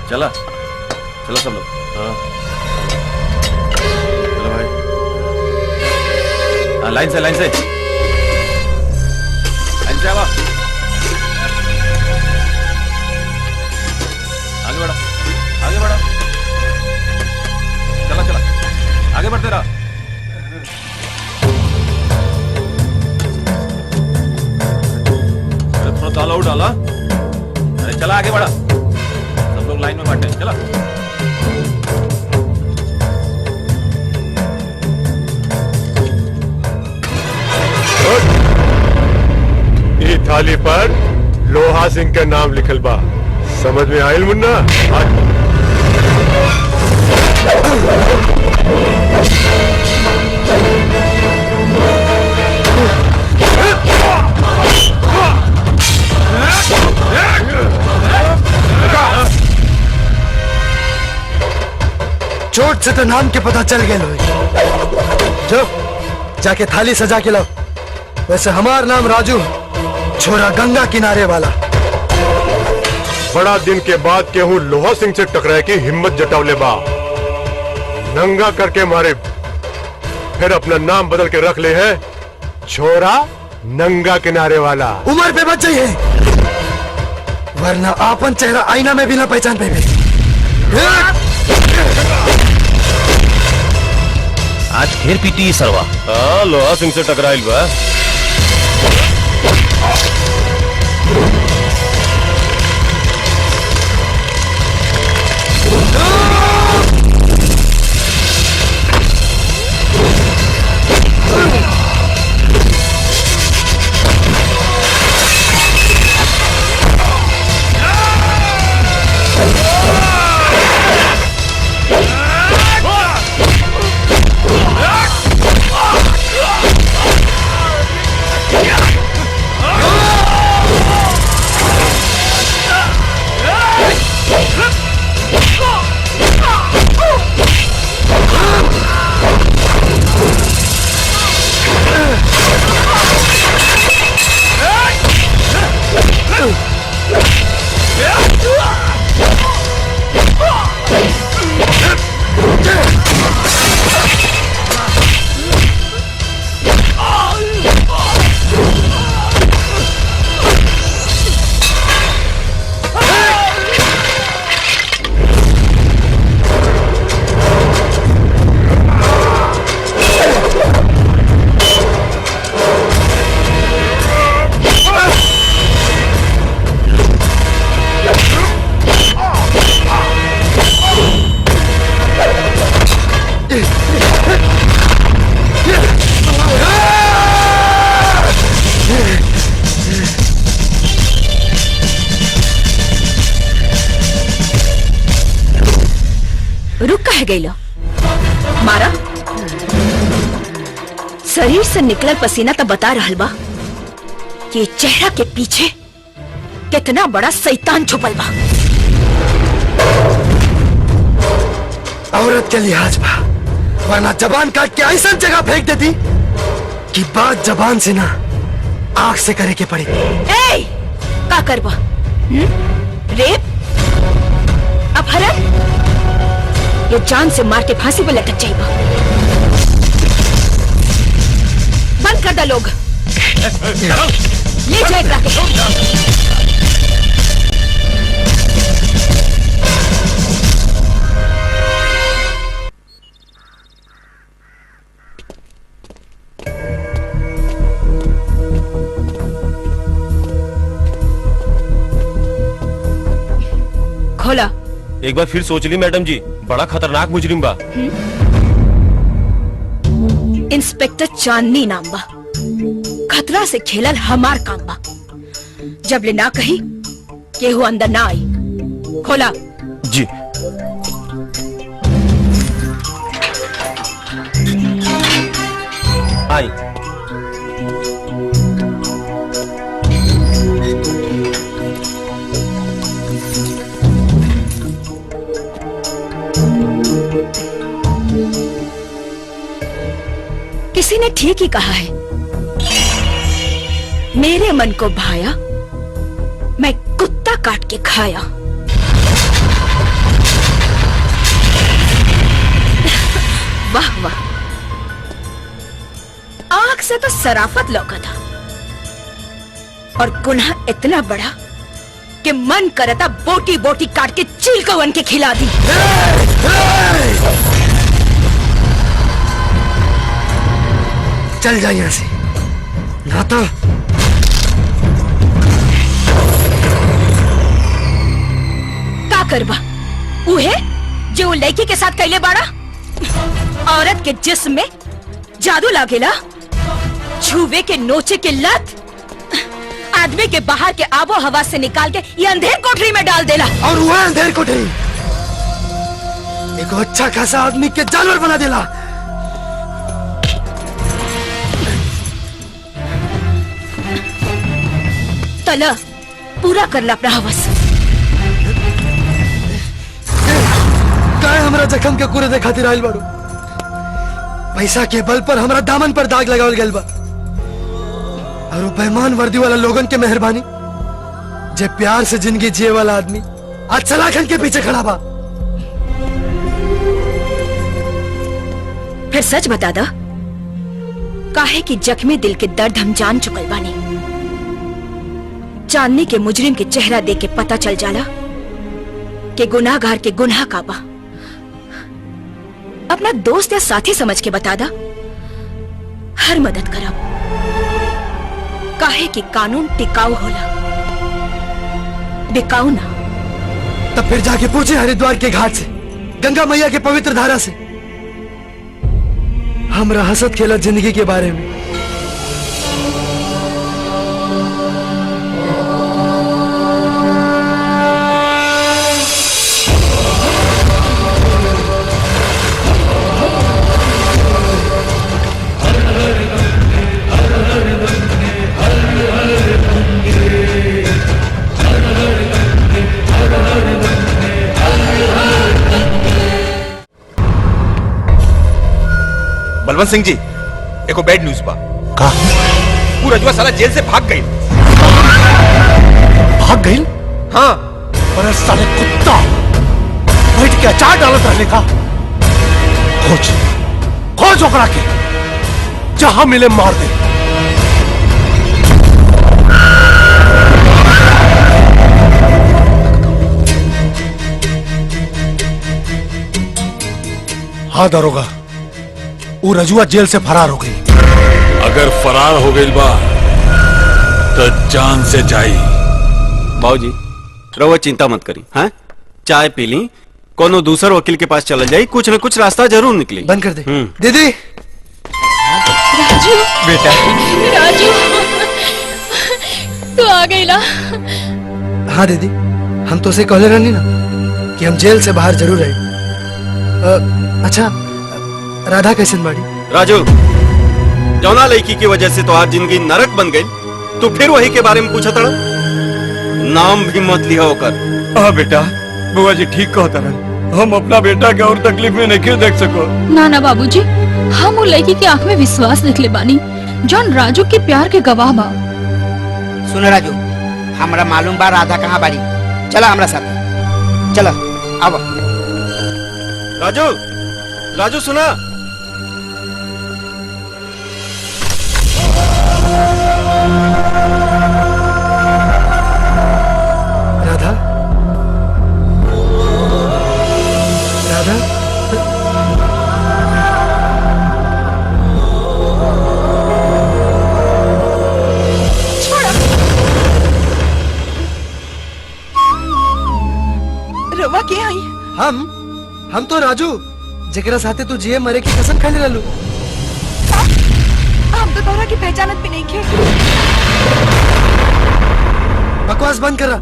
चला चलो सब लोग। चलो भाई, लाइन से लाइन से आवा। आगे बढ़ो, आगे बढ़ो। चला चला आगे बढ़ते रहो। थोड़ा ताला डाला। अरे चला आगे बढ़ा, सब लोग लाइन में बैठे। चला ये थाली पर लोहा सिंह का नाम लिखल बा, समझ में आयल मुन्ना? चोट से तो नाम के पता चल गए लोग। जो जाके थाली सजा के लाओ। वैसे हमार नाम राजू, छोरा गंगा किनारे वाला। बड़ा दिन के बाद केहू लोहा सिंह से टकराए की हिम्मत जटावले बा। नंगा करके मारे, फिर अपना नाम बदल के रख ले है छोरा नंगा किनारे वाला। उम्र पे बच जाइए, वरना आपन चेहरा आईना में भी ना पहचान पाए। आज फिर पीटी सरवा। लोहा सिंह से टकराइल बा। रुक कह गई लो मारा। शरीर से निकलल पसीना तो बता रहल बा कि चेहरा के पीछे कितना बड़ा शैतान छुपल बा। औरत के लिहाज बा, वरना जबान काट के ऐसा जगह फेंक देती कि बात जबान से ना आंख से करे के पड़ी। ए, का करबा? रेप ये जान से मार के फांसी पे लटक जाएगा। बंद कर दो लोग, ले जाए के। खोला। एक बार फिर सोच ली मैडम जी, बड़ा खतरनाक मुजरिम बा। इंस्पेक्टर चांदनी नाम बा, खतरा से खेलल हमार काम बा। जब ले ना कही केहू अंदर ना आई। खोला। जी। आई। किसी ने ठीक ही कहा है, मेरे मन को भाया, मैं कुत्ता काट के खाया। वाह वाह, आंख से तो सराफत लौका था और गुनाह इतना बड़ा कि मन करता बोटी बोटी काट के चील को वन के खिला दी। चल जा यहाँ से, ना तो का करबा उहे जो लड़की के साथ कैले बाड़ा। औरत के जिस्म में जादू लागेला, छुवे के नोचे के लत आदमी के बाहर के आबो हवा से निकाल के ये अंधेर कोठरी में डाल देला। और वह अंधेर कोठरी एक अच्छा खासा आदमी के जानवर बना देला। तला पूरा करला अपना हवस। काय हमरा जख्म के कुरे दे खातिर आइल बाड़ू। पैसा के बल पर हमरा दामन पर दाग लगावल गइल बा और वो बेईमान वर्दी वाला लोगन के मेहरबानी जे प्यार से जिंदगी जिए वाला आदमी आज सलाखन के पीछे खड़ा बा। फिर सच बता दा, काहे कि जख्मी दिल के दर्द हम जान चुकल बानी। चांदनी के मुजरिम के चेहरा देख के पता चल जाला कि गुनाहगार के गुनाह का बा। अपना दोस्त या साथी समझ के बता दा, हर मदद करब। काहे कि कानून टिकाऊ होला, बिकाऊ ना। तब फिर जाके पूछे हरिद्वार के घाट से, गंगा मैया के पवित्र धारा से हमरा हसत खेलत जिंदगी के बारे में। बलवंत सिंह जी, एको बैड न्यूज बा। का? वो रजुआ साला जेल से भाग गई। भाग गई? हाँ। अरे साले कुत्ता, बैठ के अचार डालत रहने का। खोज खोज ओकरा के, जहां मिले मार दे। हाँ दरोगा, वो रजुआ जेल से फरार हो गई। अगर फरार हो गई बा तो जान से जाई। बाबूजी रहुआ चिंता मत करी, हाँ? चाय पी ली, कोनो दूसर वकील के पास चल जाई, कुछ न कुछ रास्ता जरूर निकली। बंद कर दे। दीदी। राजू बेटा। राजू तू आ गई ना? हाँ दीदी, हम तो उसे कहले रहनी ना कि हम जेल से बाहर जरूर आए। अच्छा, राधा कैसे बाड़ी? राजू, जौना लड़की की वजह से तो आज जिंदगी नरक बन गई, तो फिर वही के बारे में पूछा था। नाम भी मत लिया होकर। हाँ बेटा, बुआ जी ठीक कहता रहे, हम अपना बेटा के और तकलीफ में नहीं देख सको। ना ना बाबूजी, हम वो लड़की की आंख में विश्वास देख ले बानी, जौन राजू के प्यार के गवाह बा। सुन राजू, हमरा मालूम बा राधा कहाँ बाड़ी। चला हमरा साथ, चला आवा। राजू राजू सुना। राधा राधा रवा के आई हम तो राजू जेकरा साथे तू जिए मरे की कसम खाने रहलू। हम तो तोरा की पहचानत भी नहीं खे। बकवास बंद कर रहा।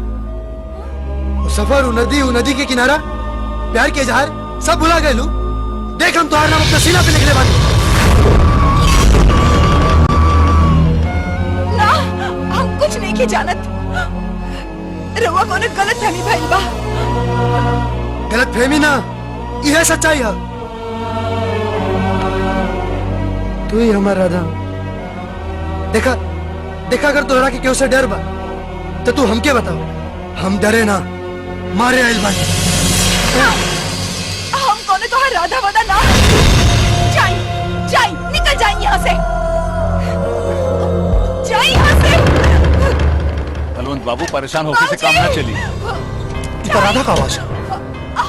वो सफर, वो नदी के किनारा, प्यार के इजहार सब भुला गए लू। देख हम तुम्हारा नाम अपना सीना पे लिखने वाले। ना हम कुछ नहीं की जानत। रवा को ने गलत फहमी भइल बा। गलत फहमी ना, यह सच्चाई है। तू ही हमारा राधा। देखा अगर तोरा के क्यों से डर बा तो तू हमके बताओ। हम डरे ना, मारे आइल बानी। हम कौन तो राधा वादा ना। जाई निकल जाई यहाँ से। जाई यहाँ से। बलवंत बाबू परेशान होकर से काम ना चली। तो राधा का आवाज है।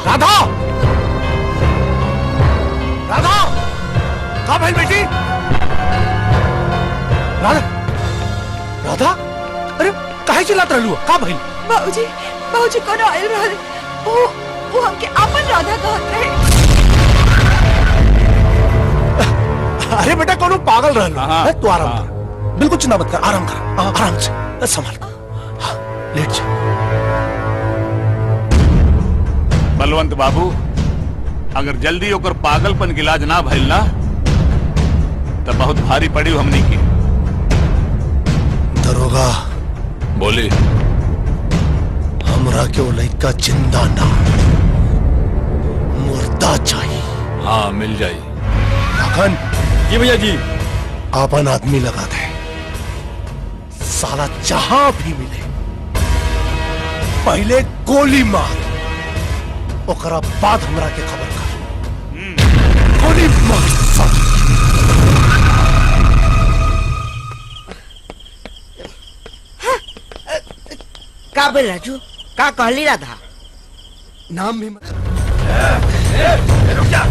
राधा कहाँ भाई बेटी? राधा अरे काहे चिल्लात रहलू? कहाँ भाई? बाबूजी कौन आयल रहल? वो हमके अपन राधा कहत रहे। अरे बेटा कौन पागल रहलू? तू आराम कर, बिल्कुल चिंता मत कर, आराम कर, आराम से संभाल। हाँ, लेट जा। बलवंत बाबू अगर जल्दी होकर पागलपन के इलाज ना भइल ना तो बहुत भारी पड़ी हमनी की। दरोगा बोली हमरा के वो लड़का जिंदा ना मुर्दा चाहिए। हाँ मिल जाई। लखन जी भैया जी। आपन आदमी लगा दे, साला जहां भी मिले पहले गोली मार, ओकरा बाद हमरा के खबर कर। गोली मार। का बोल राजू? का कहली राधा? नाम भी मत। रुक जा।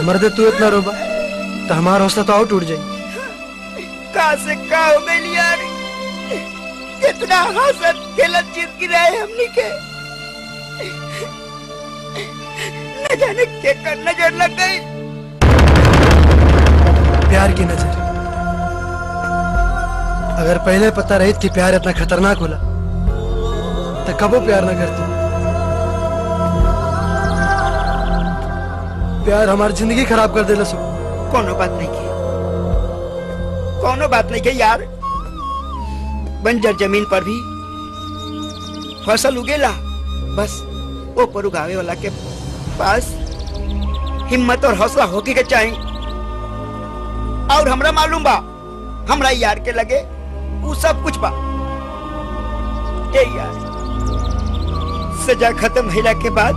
मर्दे तू इतना रोबा तो हमारा हौसला तो और टूट जाए। कहा से का हो गई यार? कितना हंसत खेलत जिंदगी रहे हमनी के। न जाने के कर नजर लग गई। प्यार की नजर। अगर पहले पता रही कि प्यार इतना खतरनाक होला तो कबो प्यार ना करती। प्यार हमारी जिंदगी खराब कर देला सो। कोनो बात नहीं की, कोनो बात नहीं की यार। बंजर जमीन पर भी फसल उगेला, बस वो पर उगावे वाला के पास हिम्मत और हौसला होके के चाहिए। और हमरा मालूम बा हमरा यार के लगे वो सब कुछ बा। ए यार, सजा खत्म होला के बाद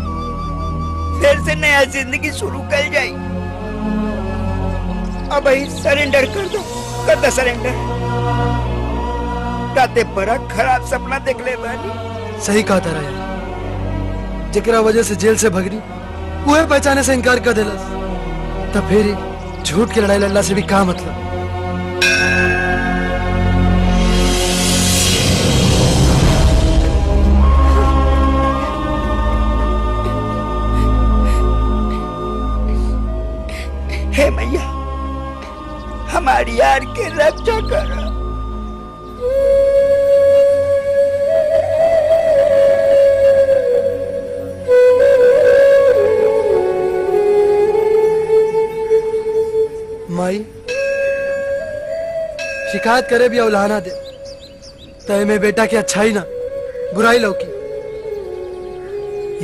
फिर से नया जिंदगी शुरू कर जाई। अब ही सरेंडर कर दो सरेंडर। राते बड़ा खराब सपना देख ले बानी। सही कहा था यार, जेकरा वजह से जेल से भगनी वो पहचाने से इनकार कर देलस। तब फिर झूठ की लड़ाई लड़ला से भी क्या मतलब। हे मैया, हमारी यार के रक्षा करो। माई शिकायत करे भी औलाना दे तय में बेटा की अच्छाई ना बुराई लौकी।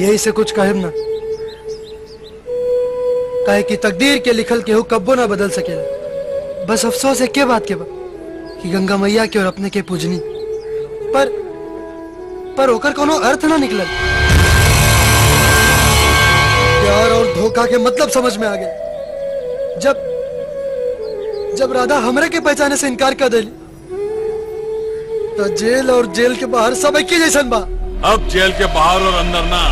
यही से कुछ कहब ना, कहे कि तकदीर के लिखल केहू कब्बो ना बदल सकेला। बस अफसोस है के बात के बा कि गंगा मैया के और अपने के पूजनी पर ओकर कोनो अर्थ ना निकलल। प्यार और धोखा के मतलब समझ में आ गए जब राधा हमरे के पहचाने से इनकार कर दिली तो जेल और जेल के बाहर सब एक ही जैसन बा। अब जेल के बाहर और अंदर ना,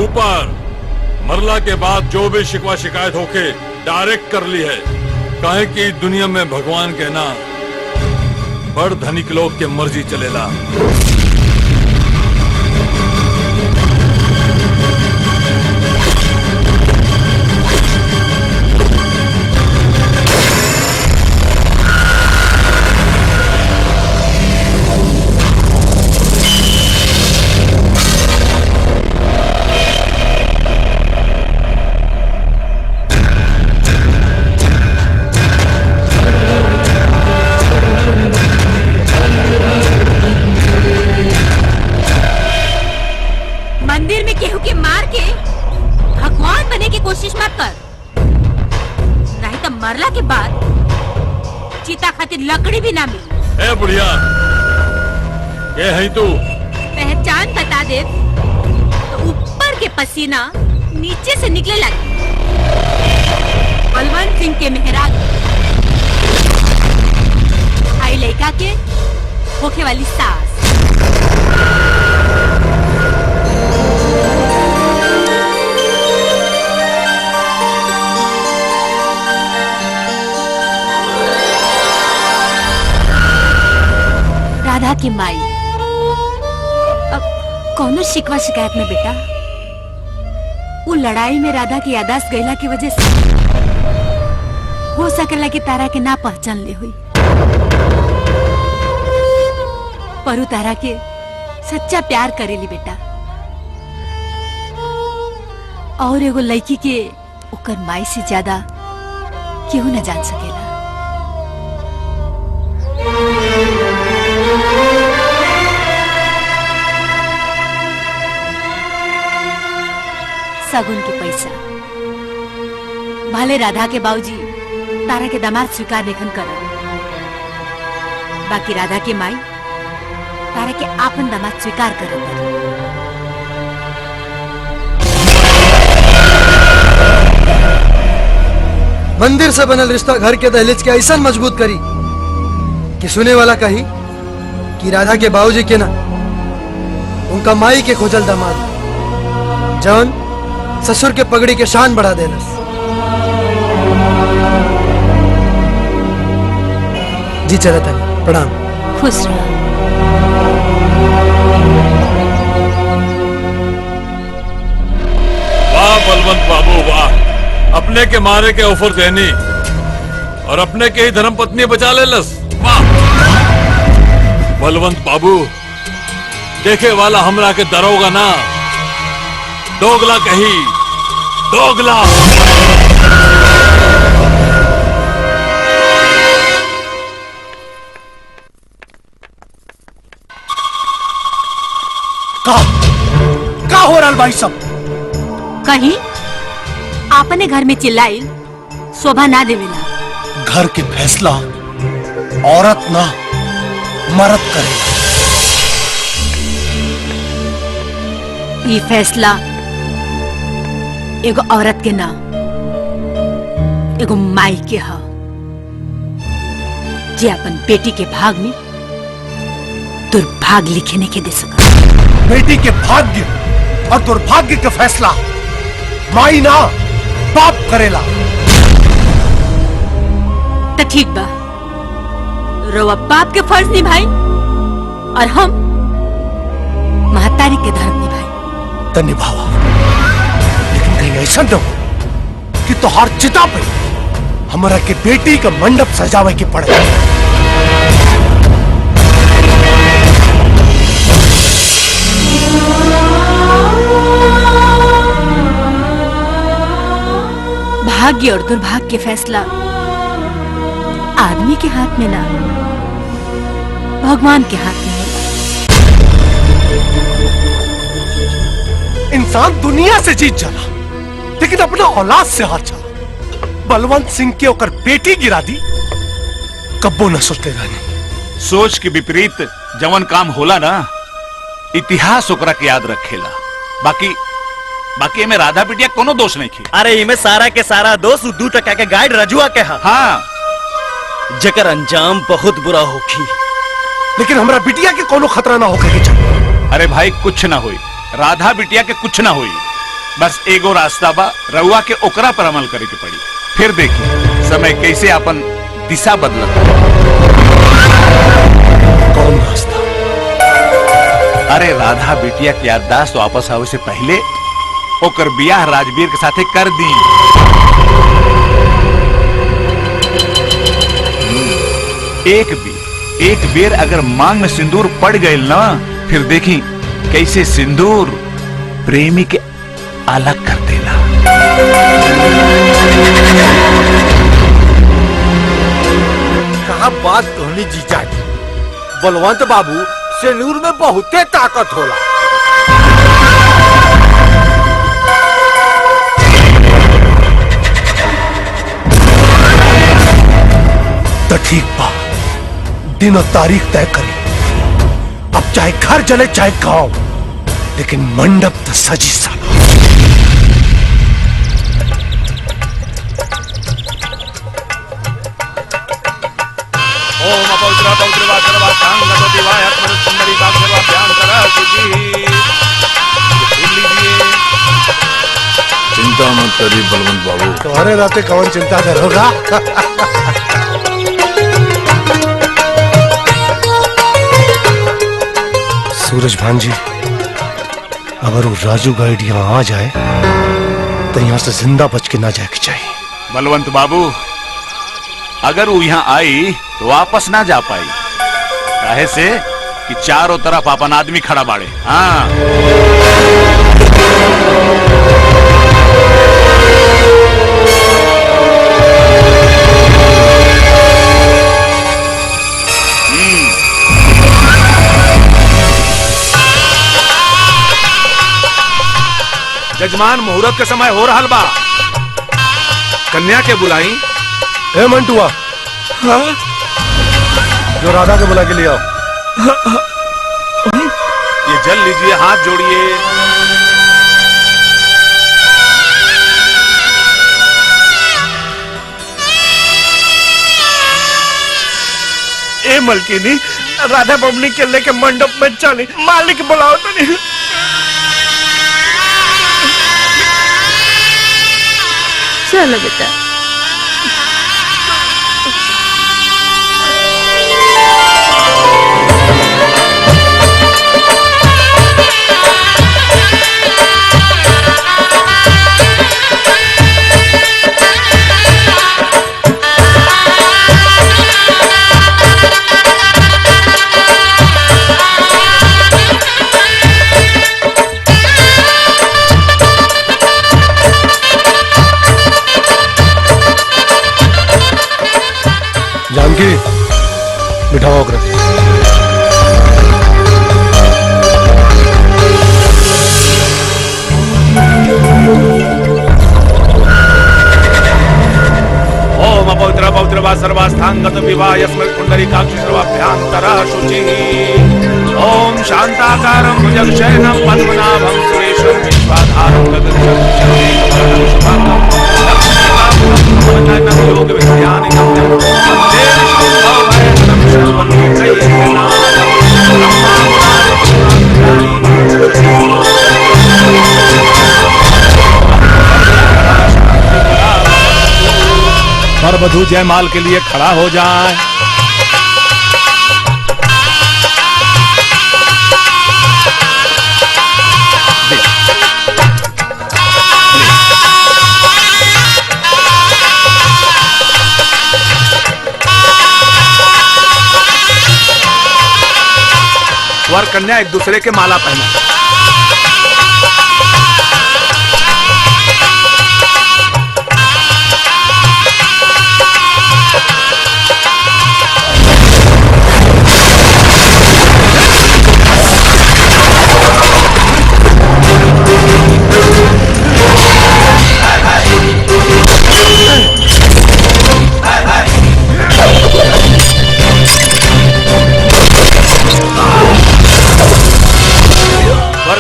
ऊपर मरला के बाद जो भी शिकवा शिकायत होके डायरेक्ट कर ली है। काहे कि दुनिया में भगवान के ना बड़ धनिक लोग के मर्जी चलेला। मंदिर में केहू के मार के भगवान बने की कोशिश मत कर, नहीं तो मरला के बाद चीता खातिर लकड़ी भी ना मिली। ए बुढ़िया, ये है तू? पहचान बता दे तो ऊपर के पसीना नीचे से निकले लगे। बलवंत सिंह के मेहराग आई लड़का के होखे वाली सास। राधा की माई। अब कौनो शिकवा शिकायत में बेटा, वो लड़ाई में राधा की यादाश्त गईला की वजह से हो सकेला कि तारा के ना पहचान ले हुई, पर तारा के सच्चा प्यार करेली बेटा। और एगो लड़की के ओकर माई से ज्यादा केहू न जान सकेला। सगुन के पैसा भले राधा के बाबूजी तारा के दामाद स्वीकार नहीं कर, बाकी राधा के माई तारा के आपन दामाद स्वीकार कर। मंदिर से बनल रिश्ता घर के दहलीज के ऐसा मजबूत करी कि सुने वाला कही कि राधा के बाबूजी के ना उनका माई के खोजल दामाद जौन ससुर के पगड़ी के शान बढ़ा देलस। जी चला था, प्रणाम। खुश रहो। वाह बलवंत बाबू वाह, अपने के मारे के ऑफर देनी और अपने के ही धर्म पत्नी बचा ले लस। वाह बलवंत बाबू, देखे वाला हमरा के दरोगा ना दोगला कही, दोगला। का हो रहा भाई सब? कहीं आपने घर में चिल्लाई शोभा ना देवेला। घर के फैसला औरत ना मर्द करेगा। ये फैसला एगो औरत के ना एगो माई के ह, जे अपन बेटी के भाग में दुर्भाग्य लिखे नहीं के दे सका। बेटी के भाग्य और दुर्भाग्य का फैसला माई ना बाप करेला। तो ठीक बा, रोवा बाप के फर्ज निभाई और हम महतारी के धर्म निभाई। तो निभावा, लेकिन कहीं ऐसा न हो कि तोहार चिता पे हमारा के बेटी का मंडप सजावे के पड़े। भाग्य और दुर्भाग्य के फैसला आदमी के हाथ में ना, भगवान के हाथ में है। इंसान दुनिया से जीत जाला, लेकिन अपना औलाद से हार जाला। बलवंत सिंह के ओकर बेटी गिरा दी, कब्बो न सोचते रहने। सोच के विपरीत जवन काम होला ना, इतिहास ओकरा के याद रखेला। बाकी में राधा बिटिया कोनो दोष नहीं की। अरे इमे सारा के सारा दोष 2% के गाइड रजुआ के हा। हाँ, जकर अंजाम बहुत बुरा होखी। लेकिन हमरा बिटिया के कोनो खतरा ना होके चाहिए। अरे भाई कुछ ना होई, राधा बिटिया के कुछ ना होई। बस एगो रास्ता बा, रउआ के ओकरा पर अमल करे के पड़ी। फिर देखिए समय कैसे अपन दिशा बदलता। कौन रास्ता? अरे राधा बिटिया की याददाश्त वापस आवे से पहले ओकर बियाह राजवीर के साथे कर दी। एक बेर अगर मांग में सिंदूर पड़ गई ना, फिर देखी कैसे सिंदूर प्रेमी के अलग कर देला। कहा बात कहनी जीजा जी, बलवंत बाबू सिंदूर में बहुते ताकत होला। तो ठीक बा, दिन और तारीख तय करी। अब चाहे घर जले चाहे गांव, लेकिन मंडप तो सजी साला। ओम अपौत्रा पौत्रवा सर्वा कांग गणपति वाय अत्मर सुंदरी बाग सर्वा ध्यान करा सुजी। चिंता मत करिए बलवंत बाबू, तुम्हारे नाते कौन चिंता करोगा। सूरज भान जी, अगर वो राजू गाइड यहाँ आ जाए तो यहाँ से जिंदा बच के ना जाए के चाहिए। बलवंत बाबू, अगर वो यहाँ आई तो वापस ना जा पाई, काहे से कि चारों तरफ अपन आदमी खड़ा बाड़े। हाँ जजमान, मुहूर्त के समय हो रहा बा, कन्या के बुलाई। ए मंटुआ, हाँ? जो राधा के बुला के ले आओ। ये जल लीजिए, हाथ जोड़िए। ए मलकिनी, राधा बबनी के लेके मंडप में चली, मालिक बुलाओ तो नहीं। चलो बेटा। जानकी, बिठाओ अग्र। रथांगत विवाह यस्मिन् पुंडरीकाक्ष सर्वाभ्यांतरः शुचिः। ओम शांताकारं भुजगशयनं पद्मनाभं सुरेशं विश्वाधारं गगनसदृशं शुभांगं लक्ष्मीकान्तं योग विद्यानिकं वन्दे विष्णुं भवभयहरं सर्वलोकैकनाथं वधू जयमाल के लिए खड़ा हो जाए। वर कन्या एक दूसरे के माला पहना।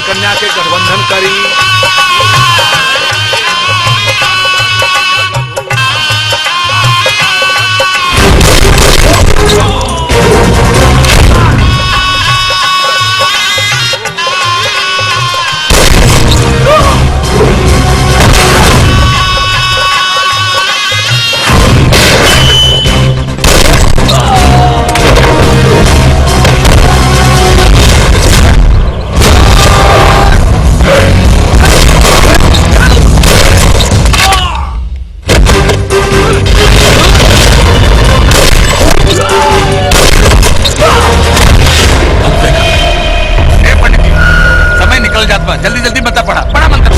कन्या के गठबंधन करी। जल्दी जल्दी मंत्र पढ़ा, पढ़ा मंत्र।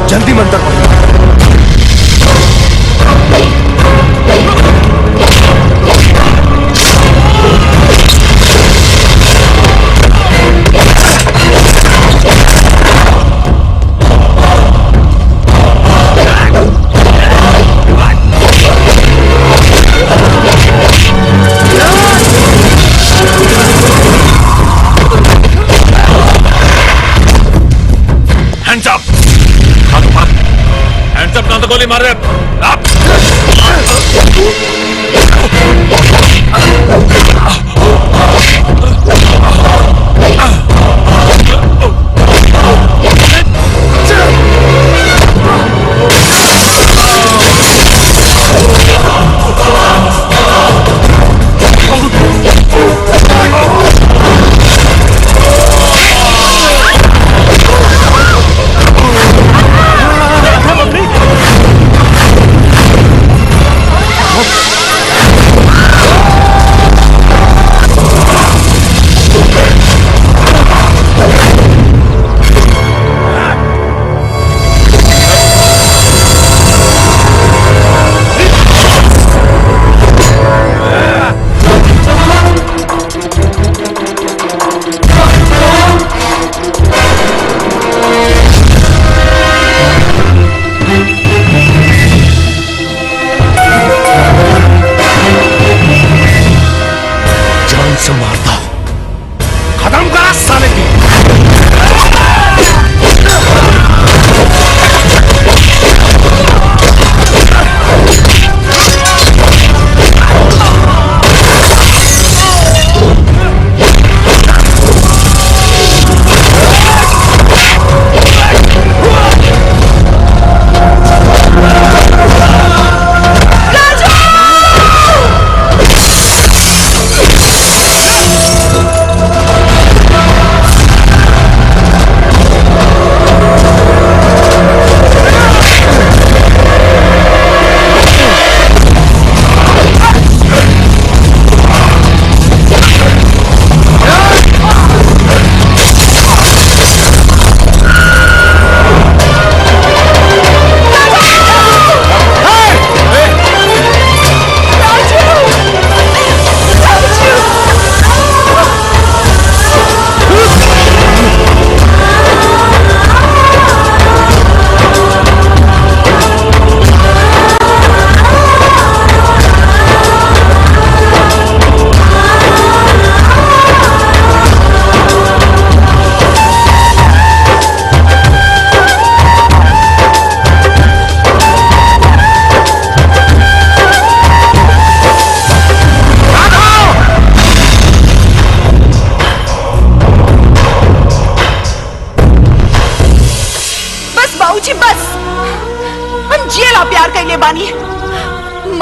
जल्दी मंत्र पढ़ो। हैंड्स अप, हैंड्स अप, तो गोली मार रहे आप।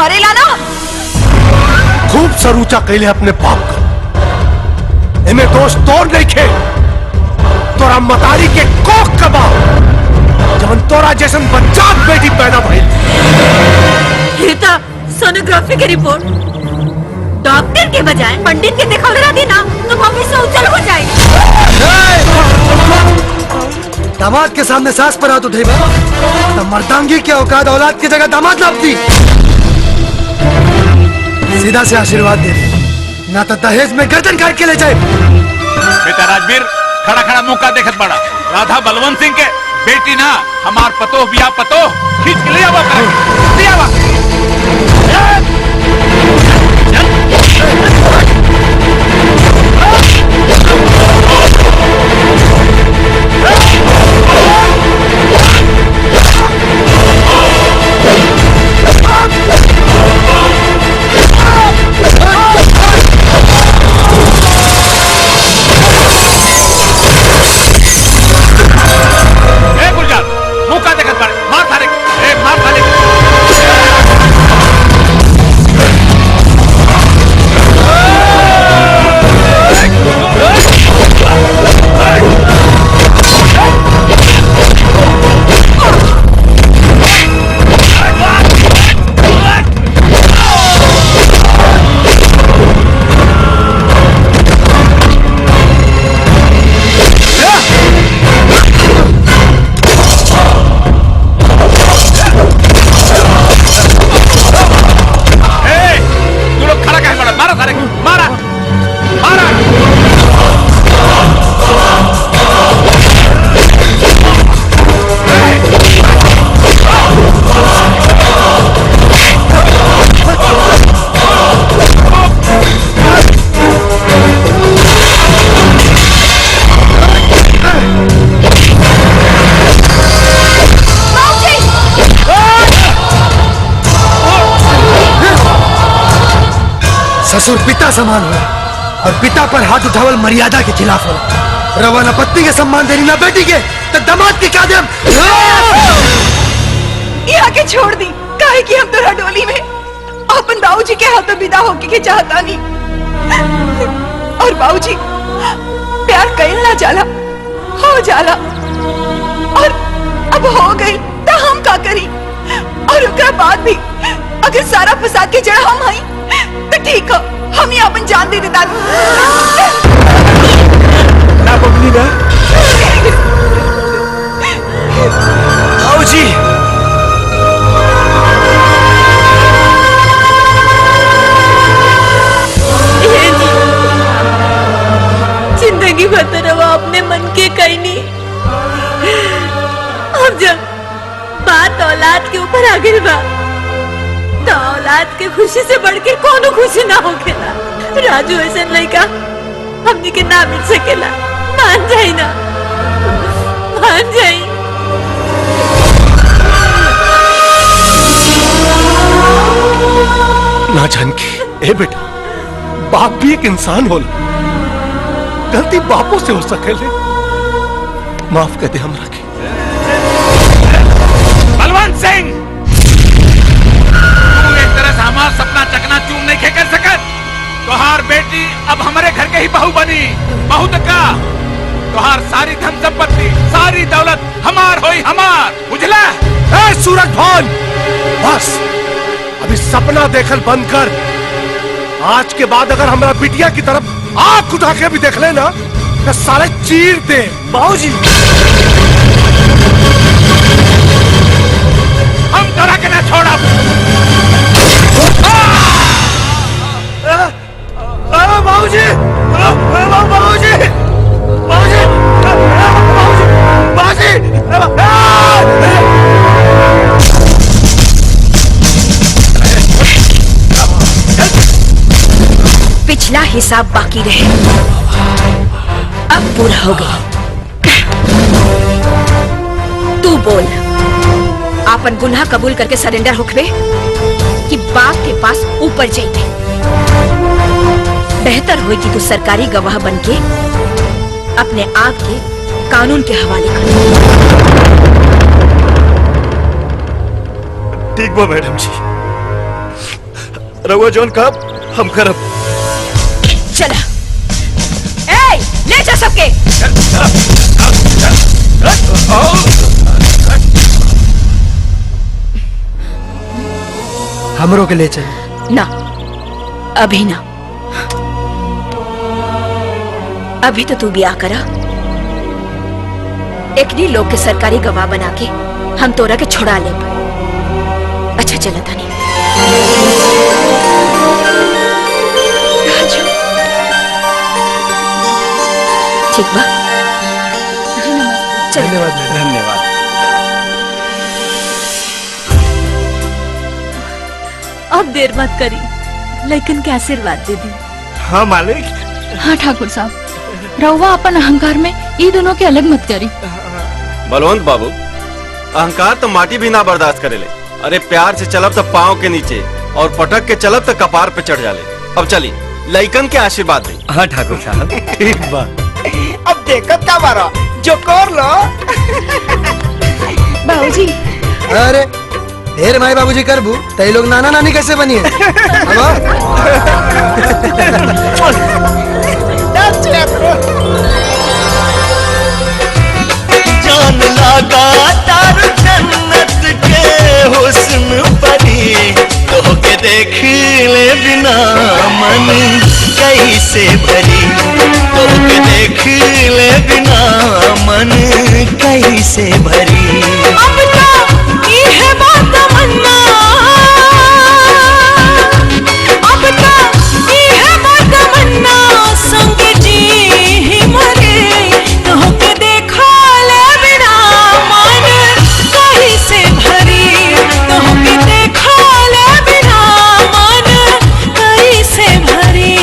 मरेला ना। खूब सरूचा कैले अपने बाप का। इन्हें दोस्त तोड़ नहीं खे, तोरा मतारी के कोख कबा जवन तोरा जैसन बच्चा बेटी पैदा भइल। रीता, सोनोग्राफी की रिपोर्ट डॉक्टर के बजाय पंडित के दिखा देना तो भविष्य उज्जवल हो जाएगा। दामाद के सामने सास पर हाथ उठेगा तो मर्दांगी की औकात औलाद की जगह दामाद लापती। सीधा से आशीर्वाद दे दे, ना तो दहेज में गर्दन काट के ले जाए। बेटा राजवीर खड़ा खड़ा मुंह का देखत बड़ा। राधा बलवंत सिंह के बेटी ना हमार पतो बिया पतो खींच के ले आवा कर ले आवा। ससुर पिता समान हो और पिता पर हाथ उठावल मर्यादा के खिलाफ हो। रवाना पत्नी के सम्मान देनी ना बेटी के तो दामाद के क्या देम। यहाँ के छोड़ दी, काहे कि हम तोरा डोली में अपन बाबूजी के हाथों विदा होके के चाहता नहीं। और बाबूजी प्यार कइल ना जाला, हो जाला और अब हो गई तो हम का करी। और उसके बाद भी अगर सारा फसाद के जड़ हम हई तो ठीक हो, हम ही अपन जान दे देता। ना बबली ना बाबूजी जिंदगी भर रवा अपने मन के कहीं नहीं। अब जब बात औलाद के ऊपर आ गई बा तो औलाद के खुशी से बढ़ के कोनो खुशी ना होखेला। राजू ऐसा लड़का हमनी के ना मिल सकेला। मान जाई ना, मान जाई। ना जानकी, ए बेटा, बाप भी एक इंसान होला, गलती बापों से हो सकेले, माफ कर दे हमरा के। बलवंत सिंह, तू एक तरह से हमारा सपना चकनाचूर नहीं कर सकत। तोहार बेटी अब हमारे घर के ही बहू बनी। बहू तक का तोहार सारी धन संपत्ति, सारी दौलत हमार होई, हमार, बुझला? ए सूरज भान, बस अभी सपना देखल बंद कर। आज के बाद अगर हमारा बिटिया की तरफ आंख उठा के भी देख लेना तो सारे चीर दे। बाबूजी हम तोरा के ना छोड़ा। बाबूजी, बाबूजी, बाबूजी, पिछला हिसाब बाकी रहे, अब पूरा हो गया। तू बोल, आपन गुनाह कबूल करके सरेंडर होखबे कि बाप के पास ऊपर जाइए? बेहतर होई कि तू सरकारी गवाह बनके अपने आप के कानून के हवाले कर। ठीक बा मैडम जी, रहुआ जौन कब हम करब। चला ए, ले जा सबके। हमरों के ले चल। ना, अभी ना। अभी तो तू ब्याह करा, एकनी लोग के सरकारी गवाह बना के हम तोरा के छुड़ा ले। अच्छा चला तानी। ठीक बा। धन्यवाद। धन्यवाद। अब देर मत करी, लेकिन के आशीर्वाद दे दी। हाँ मालिक। हाँ ठाकुर साहब, रहुआ अपन अहंकार में ये दोनों के अलग मत करी। बलवंत बाबू, अहंकार तो माटी भी ना बर्दाश्त करेले। अरे प्यार से चलब तो पाँव के नीचे और पटक के चलब तो कपार पे चढ़ जाले। अब चली लइकन के आशीर्वाद दे। हाँ ठाकुर साहब, ठीक बा। अब देखत का बारा जो कर लो। बाबूजी। अरे ढेर माई बाबूजी करबू तई लोग नाना नानी कैसे बनी है? जान लगा तार जन्नत के हुस्न परी, तो के देख ले बिना मन कैसे भरी, तो के देख ले बिना मन कैसे भरी। अब तो ये है बात तमन्ना, अब तो ये है बात तमन्ना, संग जी ही मरे, तो के देखा ले बिना मन कैसे भरी, तो के देखा ले बिना मन कैसे भरी।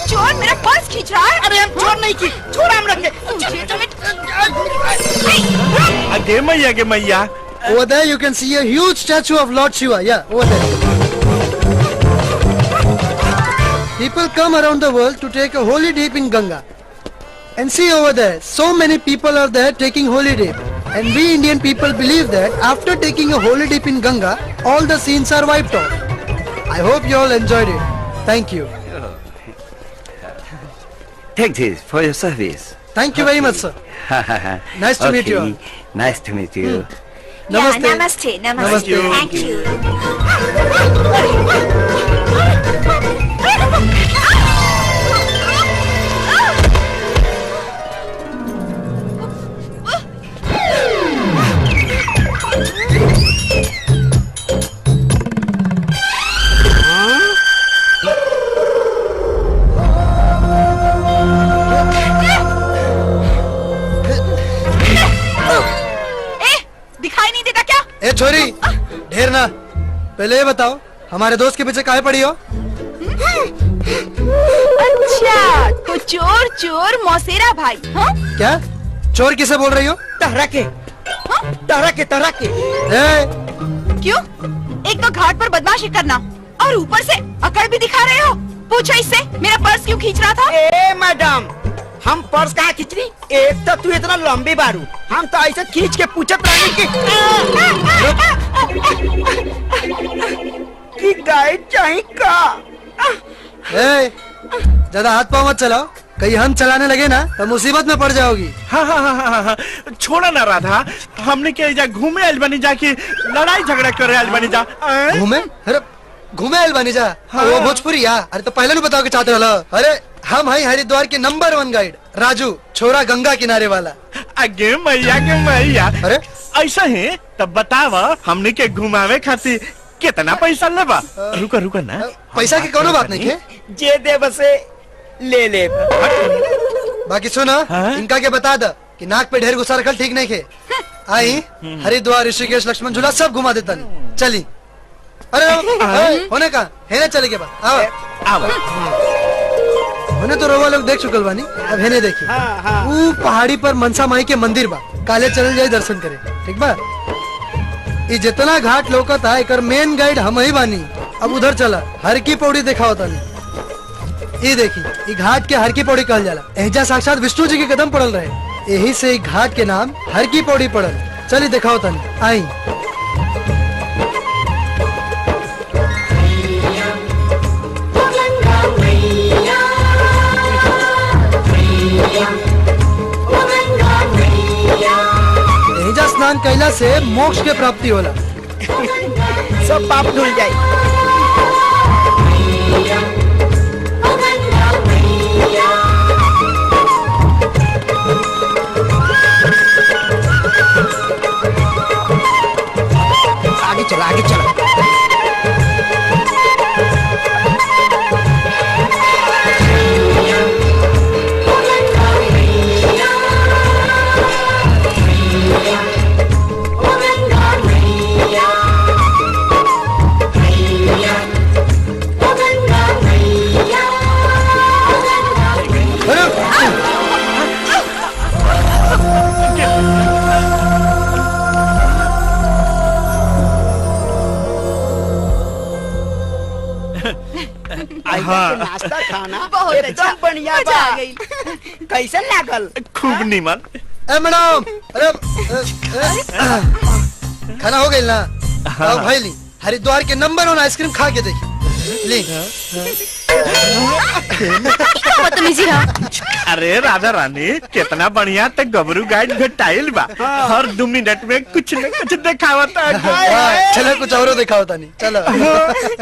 चोर मेरा पर्स खींच रहा है। अरे हम चोर नहीं की, छोड़ हम रखे। अगे मैया के मैया। Over there you can see a huge statue of Lord Shiva. Yeah, over there. People come around the world to take a holy dip in Ganga. And see over there, so many people are there taking holy dip. And we Indian people believe that after taking a holy dip in Ganga, all the sins are wiped off. I hope you all enjoyed it. Thank you. Take this for your service. Thank you very much, sir. Nice to meet you all. Nice to meet you. Namaste. नमस्ते Namaste. Thank you. दिखाई नहीं देता क्या? ए छोरी, ढेर ना। पहले ये बताओ, हमारे दोस्त के पीछे काहे पड़ी हो? अच्छा, तो चोर चोर मौसेरा भाई। हाँ? क्या? चोर किसे बोल रही हो? तहरा के, तहरा के, तहरा के। क्यों? एक तो घाट पर बदमाशी करना और ऊपर से अकड़ भी दिखा रहे हो। पूछो इससे मेरा पर्स क्यों खींच रहा था? ए मैडम, हम पर्स कहाँ खींच रही? एक तो तू इतना लंबी बारू, हम तो ऐसे खींच के पूछत रहने की गाइड चाहिए का? ए, ज्यादा हाथ पाँव मत चलाओ, कहीं हम चलाने लगे ना तो मुसीबत में पड़ जाओगी। हाँ हाँ हाँ हाँ हाँ, छोड़ा ना राधा, हमने क्या जा घूमे आइल बनी जा कि लड़ाई झगड़ा करे आइल बनी जा। घूमे? अरे घूमे आइल बनी जा? हाँ। वो भोजपुरी या? अरे तो पहले नहीं बताओ कि चाहते हो? अरे हम है हरिद्वार के नंबर 1 गाइड राजू, छोरा गंगा किनारे वाला। अगे मैया के मैया। अरे ऐसा है तब बताव, हमने के घुमावे खातिर कितना पैसा लेबा? रुका रुका ना, पैसा की कोनो बात नहीं है, जे दे बसे ले ले। बाकी सुनो, इनका के बता द कि नाक पे ढेर गुस्सा रखल ठीक नहीं खे। आई हरिद्वार ऋषिकेश लक्ष्मण झूला सब घुमा देता नहीं चली। अरे होने का हेने चले के बाद आओ होने तो रोवा लोग देख चुकल बानी, अब हेने देखी। वो पहाड़ी पर मनसा माई के मंदिर बा, काले चल जाए दर्शन करे, ठीक बा। ये जितना घाट लोकत है एकर मेन गाइड हम ही बानी। अब उधर चला, हर की पौड़ी देखा होता नहीं। ये देखी, ये घाट के हर की पौड़ी कहल जाला। एजा साक्षात विष्णु जी के कदम पड़ल रहे, यही से ये घाट के नाम हर की पौड़ी पड़ल। चलिए देखा होता नहीं, आई। एजा स्नान कैला से मोक्ष के प्राप्ति होला। सब पाप धुल जाए। आगे चला, आगे चला। नाश्ता खाना बहुत एकदम अच्छा, बढ़िया मजा बा। आ गई। कैसन लागल? खूब नीमन। ए मैडम, अरे खाना हो गई ना? आओ भाई ली, हरिद्वार के नंबर 1 आइसक्रीम खा के देखी। ली। बदतमीजी हाँ। अरे राधा रानी कितना बढ़िया तक गबरू गाइड घटाइल बा। हर 2 मिनट में कुछ न कुछ दिखावता है। चलो कुछ और देखा होता नहीं, चलो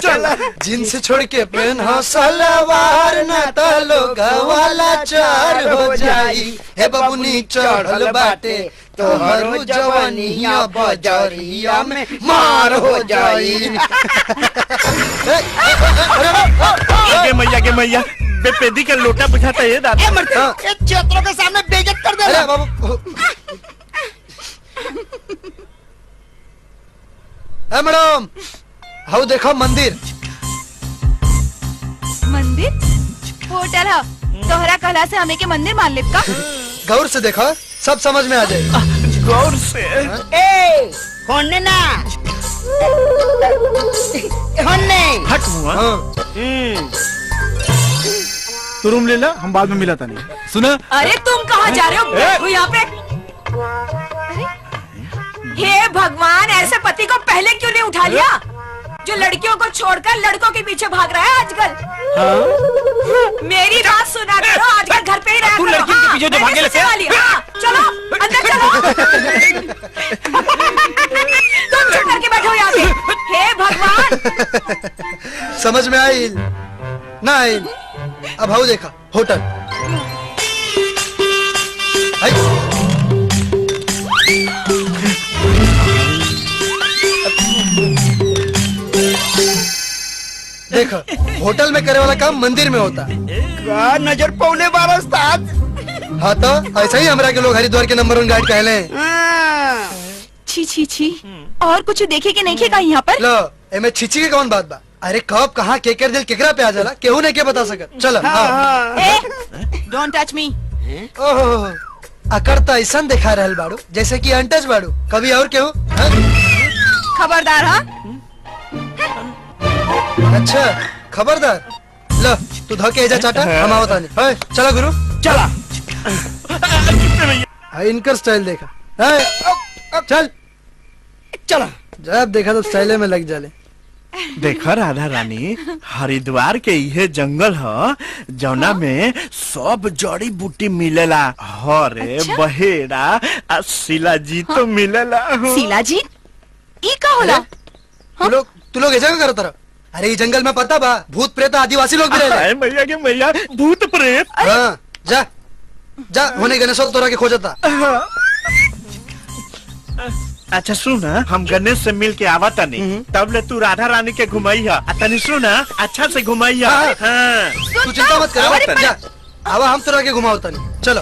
चलो। जींस छोड़ के पहन सलवार ना तालो गवाला चार हो जाई। हे बबुनी चढ़ल बाटे तोहरो जवानिया बजरिया में मार हो जाई। के मैया बेपेदी का लोटा बुझाता है दादा। ये क्षेत्रों के सामने बेइज्जत कर दे। अरे बाबू, मैडम हाउ देखो मंदिर। मंदिर होटल है, तोहरा कहला से हमें के मंदिर मान लेब का? गौर से देखो, सब समझ में आ जाए। गौर से ए होने ना होने हट हुआ। तू रूम ले ला, हम बाद में मिला था नहीं। सुना? अरे तुम कहाँ जा रहे हो? बैठो यहाँ पे। हे भगवान, ऐसे पति को पहले क्यों नहीं उठा लिया जो लड़कियों को छोड़कर लड़कों के पीछे भाग रहा है आजकल? मेरी बात सुना करो, आजकल घर पे ही रहा तू करो। लड़कियों के पीछे जो भागे मैंने वाली, हाँ, चलो अंदर चलो। तुम चुप करके बैठो यहाँ पे। हे भगवान। समझ में आई ना आई? अब हाउ देखा होटल। देखो होटल में करे वाला काम मंदिर में होता है। का नजर पौने बार उस्ताद। हाँ तो ऐसा ही हमरा के लोग हरिद्वार के नंबर 1 गाइड कहले हैं। छी छी छी, और कुछ देखे कि नहीं खेगा यहाँ पर? लो एमे छिची के कौन बात बा? अरे कब कहाँ केकर दिल केकरा पे आ जाला केहू नहीं के बता सकत। चलो डोंट टच मी। ओहो अकड़ तो ऐसा दिखा रहल बाड़ू जैसे कि अनटच बाड़ू। कभी और केहू? खबरदार हाँ। अच्छा खबरदार। लो तू धोके एजा चाटा, हम आवता नहीं। चला गुरु चला। इनकर स्टाइल देखा। चल चला। जब देखा तो स्टाइले में लग जाले। देखा राधा रानी, हरिद्वार के ये जंगल ह जौना में सब जड़ी बूटी मिलेला। हरे अच्छा? बहेड़ा आ शिलाजीत तो मिलेला। शिलाजीत ई का होला? तू लोग ऐसा करत रह। अरे ये जंगल में पता बा भूत प्रेत आदिवासी लोग भी रहले। मैया के मैया भूत प्रेत। हाँ जा जा होने गणेश तोरा के खोजता। अच्छा सुन, हम गणेश से मिल के आवा तनी, तब ले तू राधा रानी के घुमाइया। तनी सुन अच्छा से घुमाइया। तू चिंता मत कर, जा आवा हम तोरा के घुमाओ तनी। चलो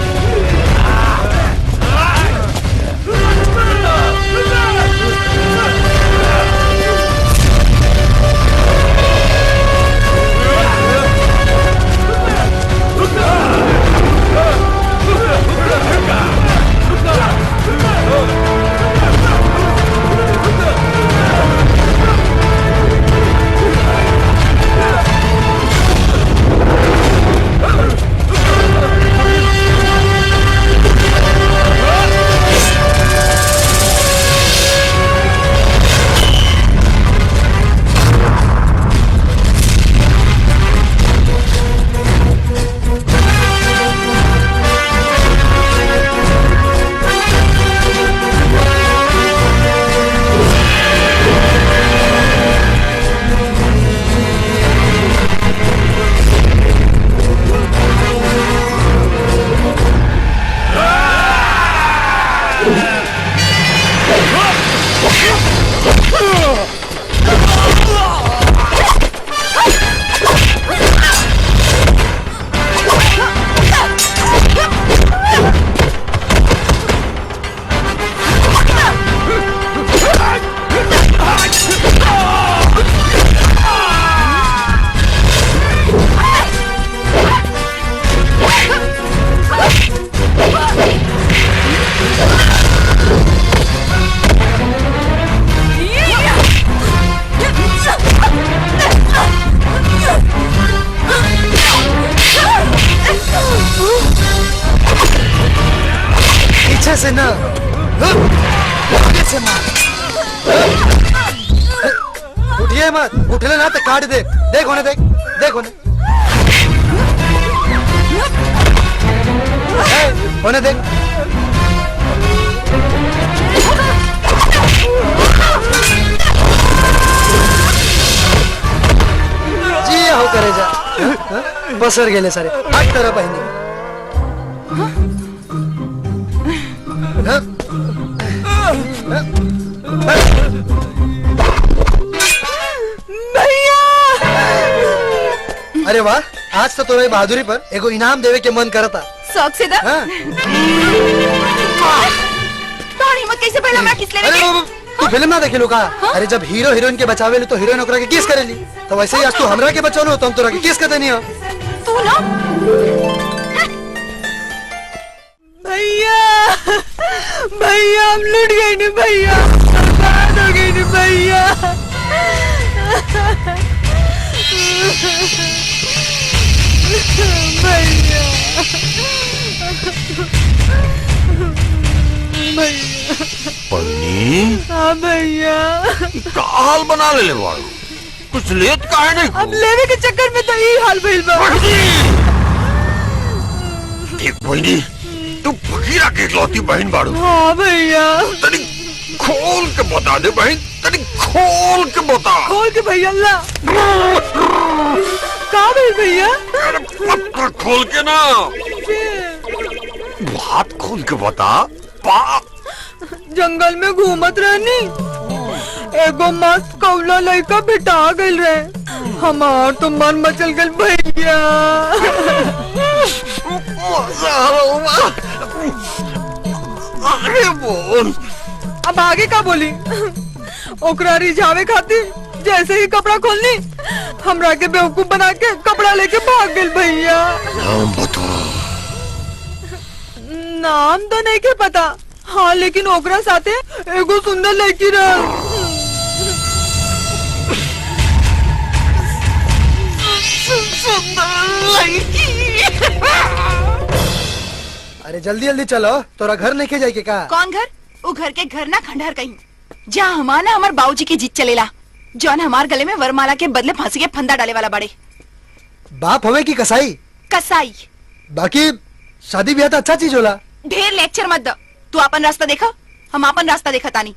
से ना, आगे से मार। उठिए मत, उठले ना तो काट दे। देख होने, देख देख होने, होने देख। जी हो करे जा, बसर गेले सारे। हट तेरा बहनी। अरे वाह, आज तो तुम्हें बहादुरी पर एगो इनाम देवे के मन करता। शौक से हिम्मत कैसे पहले हमरा किस लेवे के? तू फिल्म ना देखे का? अरे जब हीरो हीरोइन के बचावे ली तो हीरोइन ओकरा के किस करेली, तो वैसे ही आज तू हमरा के बचानो तो हम तोरा के किस कर देनी हो। तू ना भैया, भैया हम लूट गए ने भैया, बर्बाद हो गए ने भैया। भैया पन्नी हाँ भैया, का हाल बना ले बाड़ू, कुछ लेत काहे नहीं? अब लेवे के चक्कर में तो यही हाल भइल बा। देख बहनी, तू फकीरा के इकलौती बहन बाड़ू। हाँ भैया, तनी खोल के बता दे बहन, तनी खोल के बता। खोल के भैया ला। का भइल भैया? अरे पत्थर खोल के ना, बात खोल के बता। जंगल में घूमत रहनी, एगो मस्त कौला लड़का भेटा गइल रहे, हमार तो मन मचल गइल भैया। अरे बोल, अब आगे का बोली? ओकरा रिझावे खातिर जैसे ही कपड़ा खोलनी, हमरा के बेवकूफ बना के कपड़ा लेके भाग गइल भैया। नाम बता। नाम तो नहीं के पता, हाँ लेकिन ओकरा साथे एगो सुंदर लड़की रह। अरे जल्दी जल्दी चलो, तोरा घर नहीं के जाए के का? कौन घर? वो घर के घर ना खंडहर कहीं, जहाँ हमारा हमार बाबूजी की जीत चलेला, जौन हमार गले में वरमाला के बदले फांसी के फंदा डाले वाला बड़े। बाप हमें की कसाई? कसाई। बाकी शादी ब्याह तो अच्छा चीज होला। ढेर लेक्चर मत दो, तू अपन रास्ता देखा, हम अपन रास्ता देखा तानी।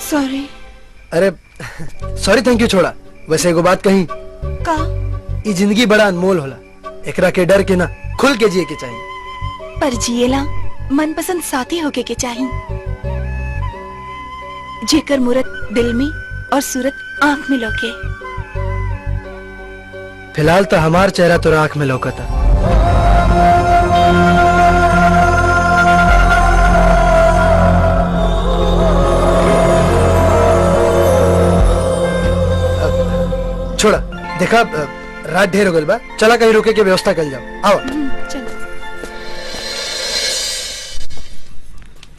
सॉरी। अरे सॉरी थैंक यू छोड़ा। वैसे एगो बात कही का? ई जिंदगी बड़ा अनमोल होला, एकरा के डर के ना खुल के जिए के चाहिए। पर जिएला मनपसंद साथी होके के चाहिए, जेकर मूरत दिल में और सूरत आंख में लौके। फिलहाल तो हमार चेहरा तो आंख में लौकता। छोड़ा, देखा रात ढेर हो गई बा, चला कहीं रुके के व्यवस्था कर जाओ। आओ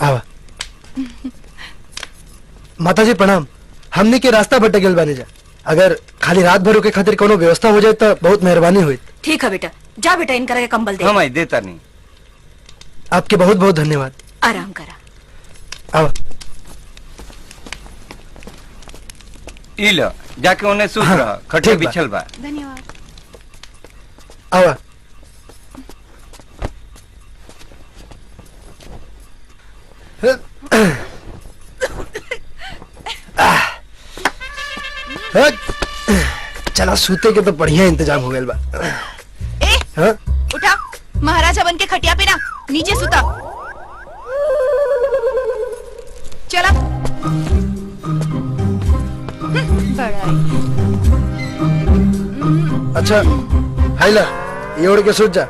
आओ। माता जी प्रणाम, हमने के रास्ता भटक गल बानी जा, अगर खाली रात भर रुके खातिर कोनो व्यवस्था हो जाए तो बहुत मेहरबानी हुई। ठीक है बेटा, जा बेटा इनकरा के कंबल दे। हम आई देता नहीं। आपके बहुत बहुत धन्यवाद। आराम करा। आओ। ई लो, जाके उन्हें सूत हाँ, रहा, खटे ठीक बा। बिछल बा। धन्यवाद। आओ। चला सूते के तो बढ़िया इंतजाम हो गया बा। ए, हाँ? उठा, महाराजा बन के खटिया पे ना नीचे सुता। चला। अच्छा हाइला, ये उड़ के सूत जा।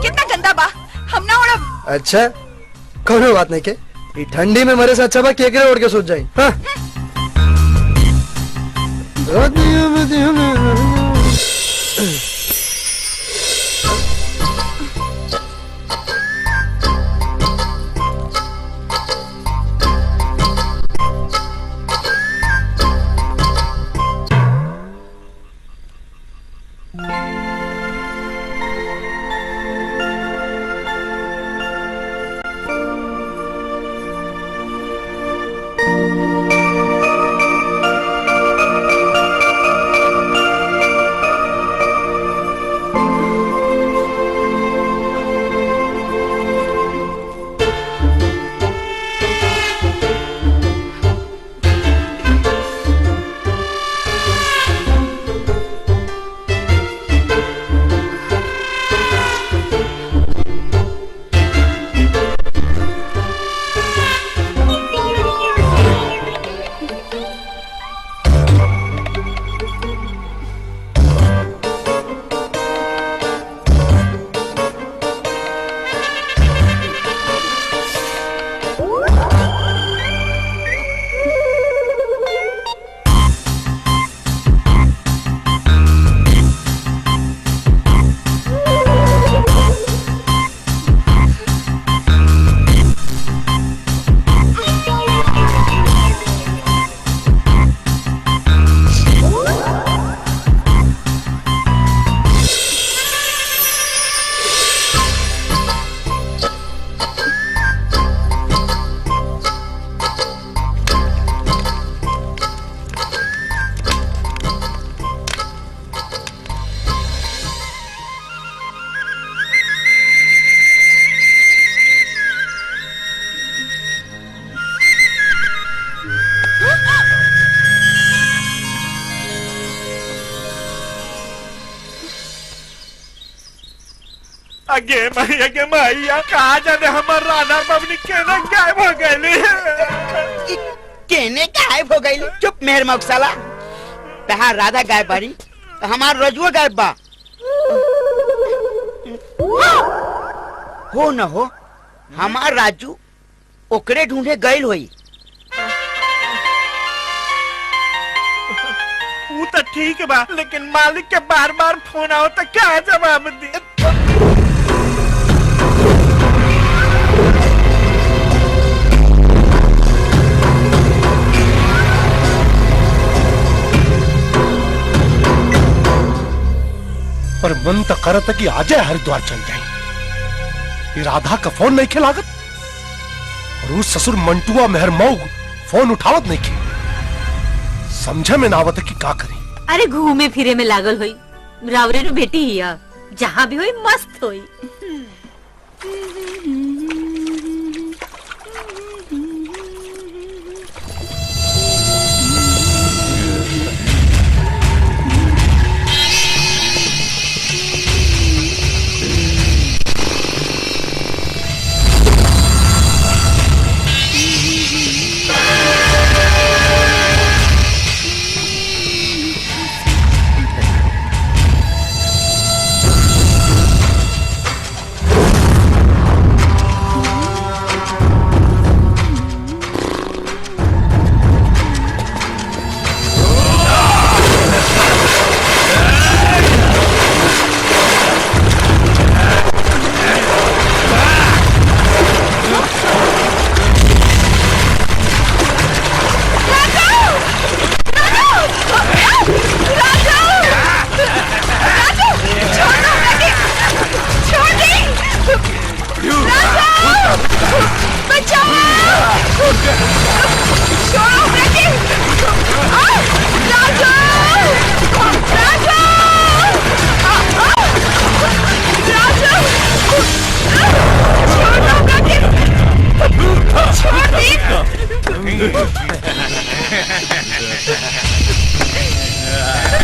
कितना गंदा बा, हम ना उड़ब। अच्छा कोनो बात नहीं के ये ठंडी में मरे से अच्छा बा केकरे ओढ़ के सोच जाई। हाँ? अगे मैया कहा जाने हमार राधा बबनी केने गायब हो गई। केने गायब हो गई? चुप मेहर मौसाला। तहार राधा गायब बारी तो हमार रजुआ गायब बा। हो न हो हमार राजू ओकरे ढूंढे गईल होई। वो तो ठीक बा लेकिन मालिक के बार बार फोन आओ तो क्या जवाब दी? पर मन तो करत कि आजे हरिद्वार चल जाए। राधा का फोन नहीं खिलागत और उस ससुर मंटुआ मेहर मऊ फोन उठावत नहीं की। समझे में ना आवत कि का करी। अरे घूमे फिरे में लागल होई। रावरे नु बेटी हिया जहाँ भी होई मस्त होई।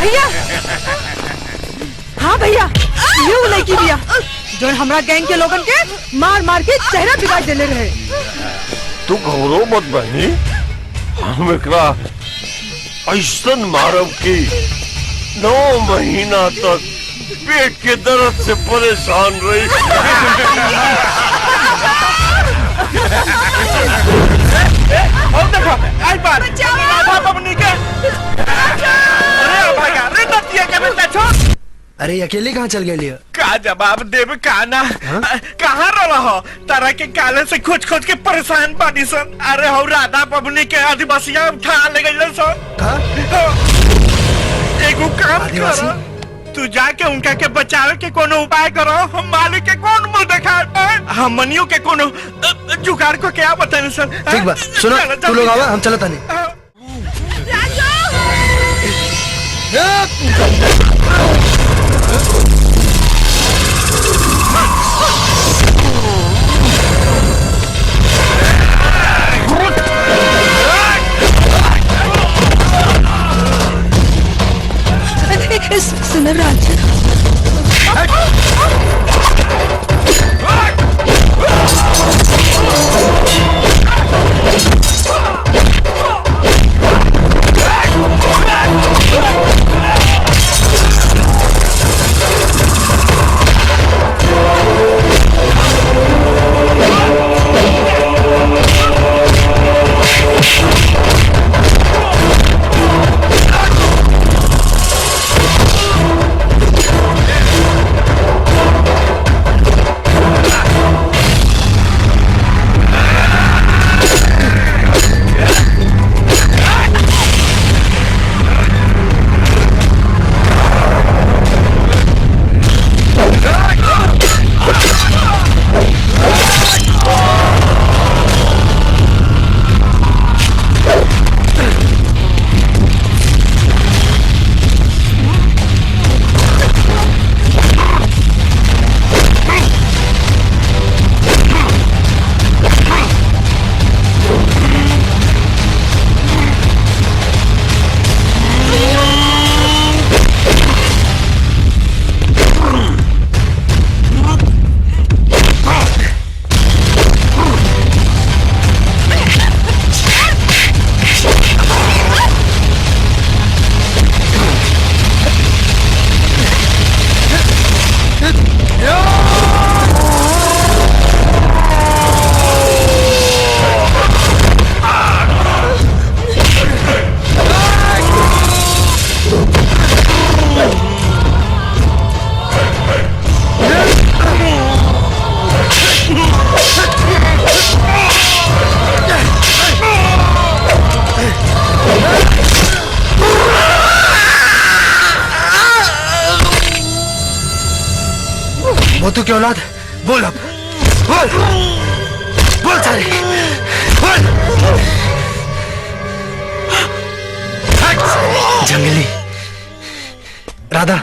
भैया, हाँ भैया, ये वो लड़की भैया जो हमारा गैंग के लोगन के मार मार के चेहरा बिगाड़ देले रहे। तू घबरो मत बहनी, हम एकरा ऐसन मारब की 9 महीना तक पेट के दर्द से परेशान रही। आई बात राधा बबनी के अरे अभागा रे नतिया के बेटा छोड़ अरे अकेले कहाँ चल गए? का जवाब देव काना कहाँ रहा हो तारा के काले से खोज खोज के परेशान बानी सन। अरे हो राधा बबनी के आदिवासिया उठा ले गए सन। एगो काम करो तू जाके उनका के बचावे के कोनो उपाय करो। हम मालिक के कौन मुंह देखा हम मनियो के कोनो जुगाड़ को क्या बताने सर। ठीक बा सुनो तू लोग आवा हम चलता नहीं। सुनो राज मोतू की औलाद बोल अब बोल बोल सारे बोल। जंगली राधा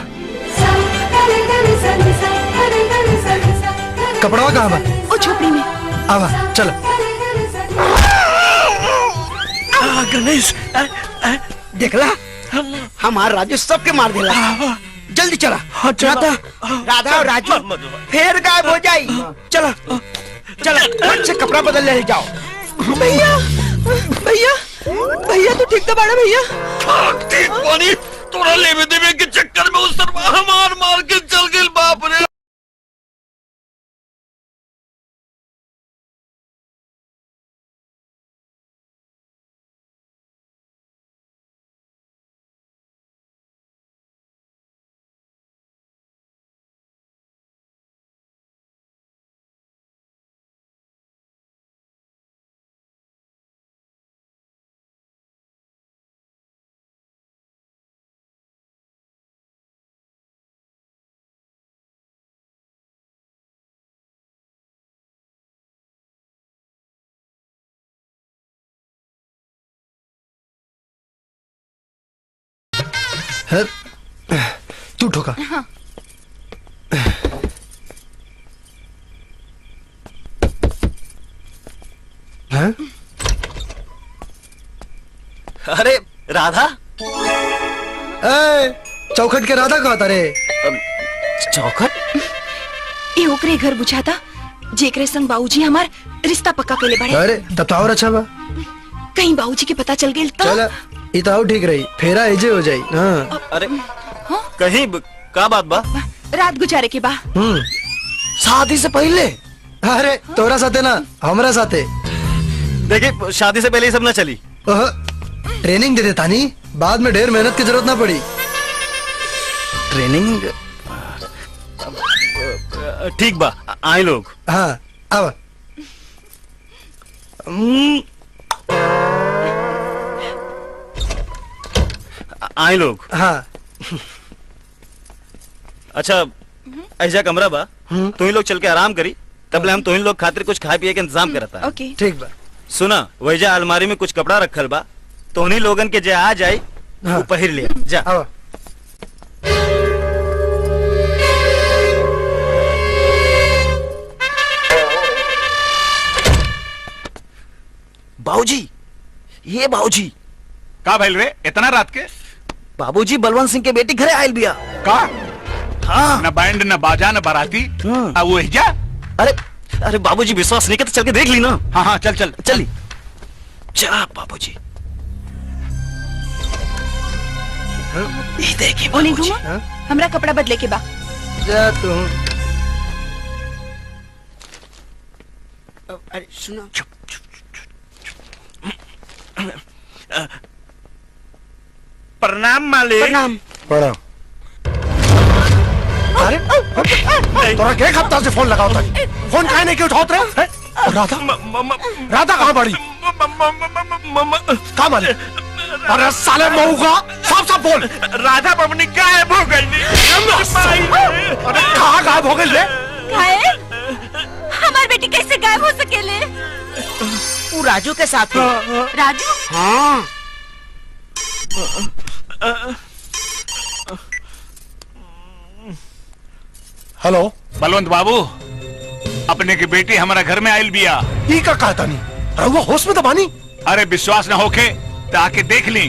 कपड़ा कहाँ बा? ओ झोपड़ी में। आवा चलो। गणेश देखला हमार राजू सबके मार देला। जल्दी चला राधा राधा और राजू फिर गायब हो जाई। चला चला फट से कपड़ा बदल ले जाओ। भैया भैया भैया तू ठीक तो बाड़ा भैया? ठीक पानी तोरा लेवे देवे के चक्कर में उस तरह मार मार के चल गई बाप रे। तू ठोका। हाँ। हाँ? अरे राधा चौखट के राधा कहा था रे? चौखट ए ओकरे घर बुझाता जेकरे संग बाबूजी हमार रिश्ता पक्का केले बड़े। अरे तब तो और अच्छा बा। कहीं बाबूजी के पता चल गेल तो चल इताऊ ठीक रही फेरा एजे हो जाई। हाँ। अरे कहीं का बात बा? रात गुजारे के बा। शादी से पहले? अरे तोरा साथे ना हमरा साथे। देखिए शादी से पहले ये सब ना चली। ट्रेनिंग दे देता नहीं, बाद में ढेर मेहनत की जरूरत ना पड़ी। ट्रेनिंग ठीक बा, आए लोग। हाँ अब आए लोग। हाँ अच्छा ऐसा कमरा बा, तुम ही लोग चल के आराम करी, तबले हम तुम ही लोग खातिर कुछ खाए पिए के इंतजाम करता। ओके ठीक बा। सुना वैजा अलमारी में कुछ कपड़ा रखल बा, तो उन्हीं लोगन के जे आ जाए वो पहिर ले जा। बाबूजी, ये बाबूजी का भइल रे इतना रात के? बाबूजी बलवंत सिंह के बेटी घरे आयल बिया। का? हाँ। न बैंड न बाजा न बाराती, वो हिजा? अरे अरे बाबूजी विश्वास नहीं करते, चल के देख ली ना। हाँ हाँ चल चल चली जा बाबूजी। ये देखिए बोली घूमा, हमरा कपड़ा बदले के बा। जा तू। अरे सुनो, प्रणाम मालिक। प्रणाम। प्रणाम। अरे तोरा के हफ्ता से फोन लगाओ था, फोन काहे नहीं उठाओत रे? राधा राधा कहाँ बड़ी? कहाँ माली? अरे साले मऊगा, साफ साफ बोल। राधा बबनी गायब हो गई। अरे कहाँ गायब हो गई रे? गायब? हमारी बेटी कैसे गायब हो सकेले? वो राजू के साथ है। राजू? हाँ। हेलो बलवंत बाबू, अपने की बेटी हमारा घर में आयल बिया। ई का कहता नहीं, रहुआ होश में तो बानी? अरे विश्वास न होके तो आके देख ली।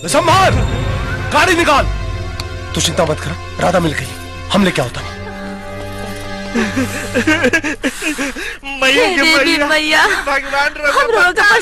संभाल, गाड़ी निकाल। तू चिंता मत कर, राधा मिल गई, हम लेके आओ तनी। मैया भगवान हम लोग का